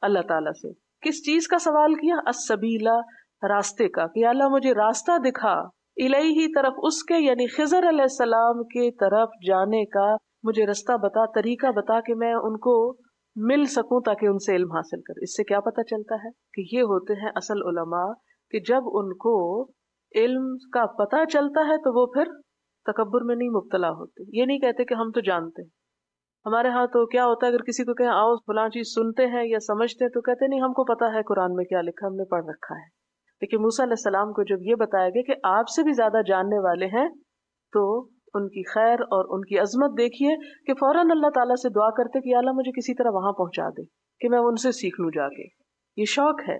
اللہ تعالیٰ سے۔ کس چیز کا سوال کیا؟ السبیلا، راستے کا، کہ اللہ مجھے راستہ دکھا، الیہ طرف اس کے، یعنی خضر علیہ السلام کے طرف جانے کا مجھے راستہ بتا، طریقہ بتا کہ میں ان کو مل سکوں تاکہ ان سے علم حاصل کر۔ اس سے کیا پتہ چلتا ہے کہ یہ ہوتے ہیں اصل علماء، کہ جب ان کو علم کا پتہ چلتا ہے تو وہ پھر تکبر میں نہیں مبتلا ہوتے، یہ نہیں کہتے کہ ہم تو جانتے ہیں۔ ہمارے ہاں تو کیا ہوتا ہے، اگر کسی کو کہیں آؤ فلاں چیز سنتے ہیں یا سمجھتے ہیں تو کہتے نہیں ہم کو پتہ ہے قرآن میں کیا لکھا، ہم نے پڑھ رکھا ہے۔ لیکن موسیٰ علیہ السلام کو جب یہ بتایا گیا کہ آپ سے بھی زیادہ جاننے والے ہیں، تو ان کی خیر اور ان کی عظمت دیکھیے کہ فوراً اللہ تعالیٰ سے دعا کرتے کہ اللہ مجھے کسی طرح وہاں پہنچا دے کہ میں ان سے سیکھ لوں جا کے، یہ شوق ہے۔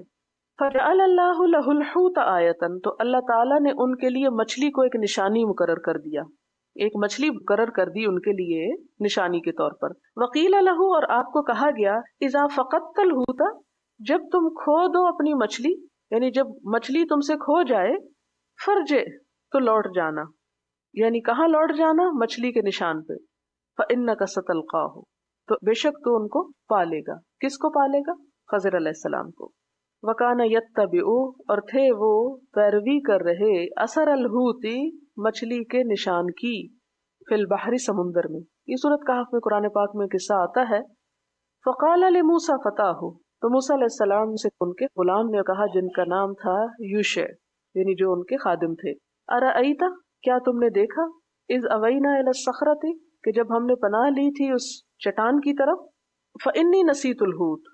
فَجَعَلَ اللَّهُ لَهُ الْحُوتَ آیَةً، تو اللہ تعالیٰ نے ان کے لیے مچھلی کو ایک نشانی مقرر کر دیا، ایک مچھلی مقرر کر دی ان کے لیے نشانی کے طور پر۔ وَقِيلَ لَهُ، اور آپ کو کہا گیا، اِذَا فَقَدتَ الْحُوتَ، جب تم کھو دو اپنی مچھلی، یعنی جب مچھلی تم سے کھو جائے، فرجے تو لوٹ جانا، یعنی کہاں لوٹ جانا؟ مچھلی کے نشان پہ. فَإِنَّكَ سَتَلْقَاهُ، تو بے شک تو ان کو پالے گا. کس کو پالے گا؟ خضر علیہ السلام کو. وَكَانَ يَتَّبِعُ، اور تھے وہ پیروی کر رہے، اثر الحوتی، مچھلی کے نشان کی، فی البحر، سمندر میں. یہ سورۃ کہف میں قرآن پاک میں قصہ آتا ہے. فَقَالَ لِمُوسَىٰ فَتَاهُ، تو موسیٰ علیہ السلام سے ان کے غلام نے کہا جن کا نام تھا یوشع، یعنی جو ان کے خادم تھے، ارأیت، کیا تم نے دیکھا، اذ اوینا الی الصخرۃ، کہ جب ہم نے پناہ لی تھی اس چٹان کی طرف، فانی نسیت الحوت،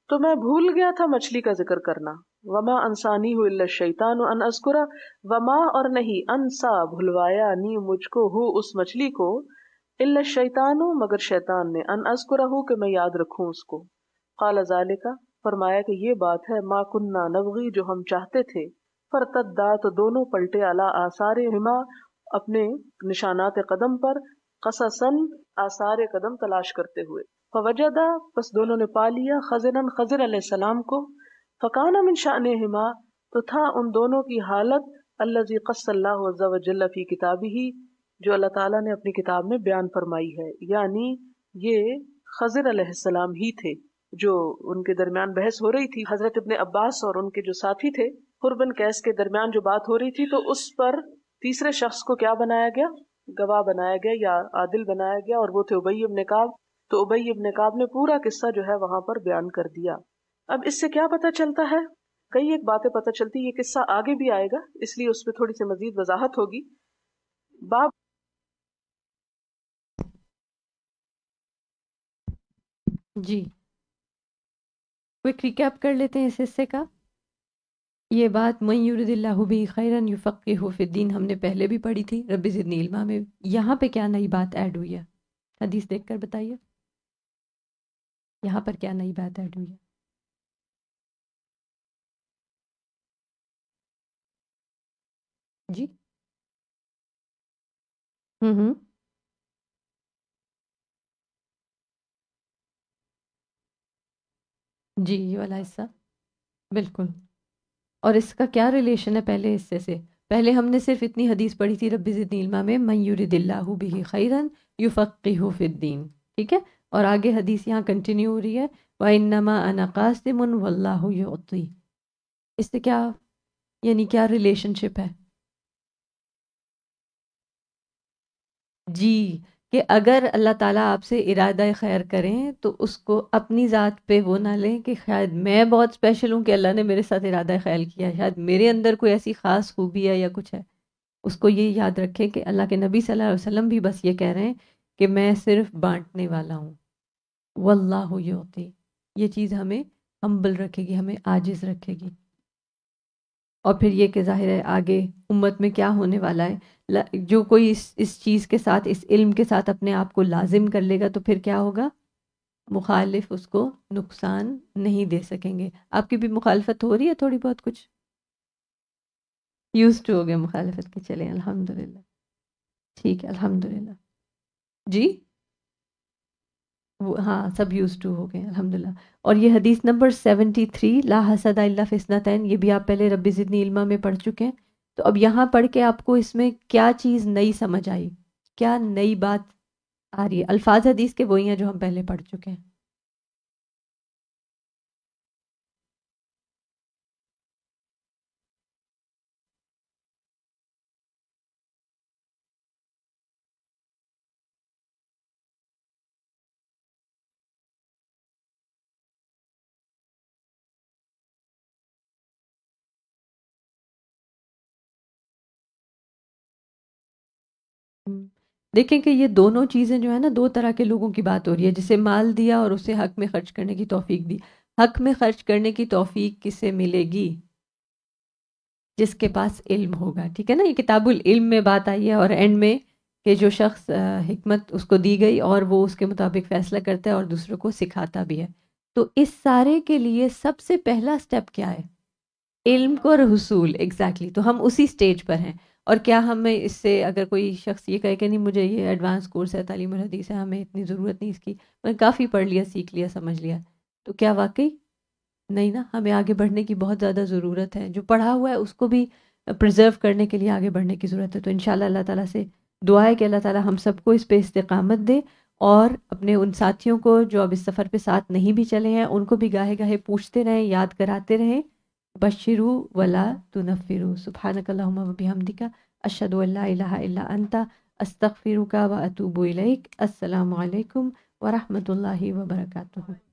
تو میں بھول گیا تھا مچھلی کا ذکر کرنا، وما انسانی الا الشیطان ان اذکر، وما اور نہیں، انسا بھلوایا، نی مجھ کو، ہو اس مچھلی کو، الا الشیطان مگر شیطان نے، ان اذکرہ کہ میں یاد رکھوں اس کو. قال ذالک، فرمایا کہ یہ بات ہے، ما کننا نبغی، جو ہم چاہتے تھے، فرتدا، تو دونوں پلٹے، علی آثارہما، اپنے نشانات قدم پر، قصصاً، آثار قدم تلاش کرتے ہوئے. فوجدا، پس دونوں نے پا لیا، خضراً، خضر علیہ السلام کو. فکان من شأنہما، تو تھا ان دونوں کی حالت، الذی قص اللہ عز وجل فی کتابہ، جو اللہ تعالیٰ نے اپنی کتاب میں بیان فرمائی ہے. یعنی یہ خضر علیہ السلام ہی تھے جو ان کے درمیان بحث ہو رہی تھی. حضرت ابن عباس اور ان کے جو ساتھی تھے حر بن قیس کے درمیان جو بات ہو رہی تھی، تو اس پر تیسرے شخص کو کیا بنایا گیا؟ گواہ بنایا گیا یا عادل بنایا گیا، اور وہ تھے ابی ابن کعب. تو ابی ابن کعب نے پورا قصہ جو ہے وہاں پر بیان کر دیا. اب اس سے کیا پتہ چلتا ہے؟ کئی ایک باتیں پتہ چلتی. یہ قصہ آگے بھی آئے گا، اس لیے اس پہ تھوڑی سی مزید وضاحت ہوگی. باب جی کوئک ریکیپ کر لیتے ہیں اس حصے کا. یہ بات من یرد اللہ بہ خیرا یفقہہ فی الدین ہم نے پہلے بھی پڑھی تھی رب زدنی علما میں. یہاں پہ کیا نئی بات ایڈ ہوئی ہے؟ حدیث دیکھ کر بتائیے یہاں پر کیا نئی بات ایڈ ہوئی ہے. جی ہوں جی یہ والا حصہ بالکل. اور اس کا کیا ریلیشن ہے پہلے حصے سے؟ پہلے ہم نے صرف اتنی حدیث پڑھی تھی رب زدنی علما میں، من یرد اللہ بہ خیرا یفقہہ فی الدین، ٹھیک ہے. اور آگے حدیث یہاں کنٹینیو ہو رہی ہے، وَإِنَّمَا أَنَا قَاسِمٌ وَاللَّهُ يُعْطِي. اس سے کیا یعنی کیا ریلیشن شپ ہے؟ جی کہ اگر اللہ تعالیٰ آپ سے ارادہ خیر کریں تو اس کو اپنی ذات پہ وہ نہ لیں کہ شاید میں بہت اسپیشل ہوں کہ اللہ نے میرے ساتھ ارادہ خیر کیا، شاید میرے اندر کوئی ایسی خاص خوبی ہے یا کچھ ہے. اس کو یہ یاد رکھیں کہ اللہ کے نبی صلی اللہ علیہ وسلم بھی بس یہ کہہ رہے ہیں کہ میں صرف بانٹنے والا ہوں. واللہ یعطی، یہ چیز ہمیں ہمبل رکھے گی، ہمیں عاجز رکھے گی. اور پھر یہ کہ ظاہر ہے آگے امت میں کیا ہونے والا ہے. جو کوئی اس چیز کے ساتھ، اس علم کے ساتھ اپنے آپ کو لازم کر لے گا تو پھر کیا ہوگا؟ مخالف اس کو نقصان نہیں دے سکیں گے. آپ کی بھی مخالفت ہو رہی ہے تھوڑی بہت؟ کچھ یوز ٹو ہو گئے مخالفت کے. چلیں الحمدللہ، ٹھیک ہے الحمدللہ. جی ہاں سب یوز ٹو ہو گئے الحمدللہ. اور یہ حدیث نمبر 73 لا حسد الا فی اثنتین، یہ بھی آپ پہلے رب زدنی علما میں پڑھ چکے ہیں. تو اب یہاں پڑھ کے آپ کو اس میں کیا چیز نئی سمجھ آئی، کیا نئی بات آ رہی ہے؟ الفاظ حدیث کے وہی ہیں جو ہم پہلے پڑھ چکے ہیں. دیکھیں کہ یہ دونوں چیزیں جو ہے نا، دو طرح کے لوگوں کی بات ہو رہی ہے. جسے مال دیا اور اسے حق میں خرچ کرنے کی توفیق دی. حق میں خرچ کرنے کی توفیق کسے ملے گی؟ جس کے پاس علم ہوگا، ٹھیک ہے نا. یہ کتاب العلم میں بات آئی ہے، اور اینڈ میں کہ جو شخص حکمت اس کو دی گئی اور وہ اس کے مطابق فیصلہ کرتا ہے اور دوسروں کو سکھاتا بھی ہے. تو اس سارے کے لیے سب سے پہلا سٹیپ کیا ہے؟ علم کو حصول. ایگزیکٹلی. تو ہم اسی سٹیج پر ہیں. اور کیا ہمیں اس سے، اگر کوئی شخص یہ کہے کہ نہیں مجھے یہ ایڈوانس کورس ہے، تعلیم الحدیث ہے، ہمیں اتنی ضرورت نہیں اس کی، میں کافی پڑھ لیا، سیکھ لیا، سمجھ لیا، تو کیا واقعی نہیں نا، ہمیں آگے بڑھنے کی بہت زیادہ ضرورت ہے. جو پڑھا ہوا ہے اس کو بھی پرزرو کرنے کے لیے آگے بڑھنے کی ضرورت ہے. تو انشاءاللہ اللہ تعالیٰ سے دعا ہے کہ اللہ تعالیٰ ہم سب کو اس پہ استقامت دے، اور اپنے ان ساتھیوں کو جو اب اس سفر پہ ساتھ نہیں بھی چلے ہیں ان کو بھی گاہے گاہے پوچھتے رہیں، یاد کراتے رہیں. بشروا ولا تنفروا. سبحانک اللہم و بحمدک، اشہد ان لا الہ الا انت، استغفرک و اتوب الیک. السلام علیکم ورحمۃ اللہ وبرکاتہ.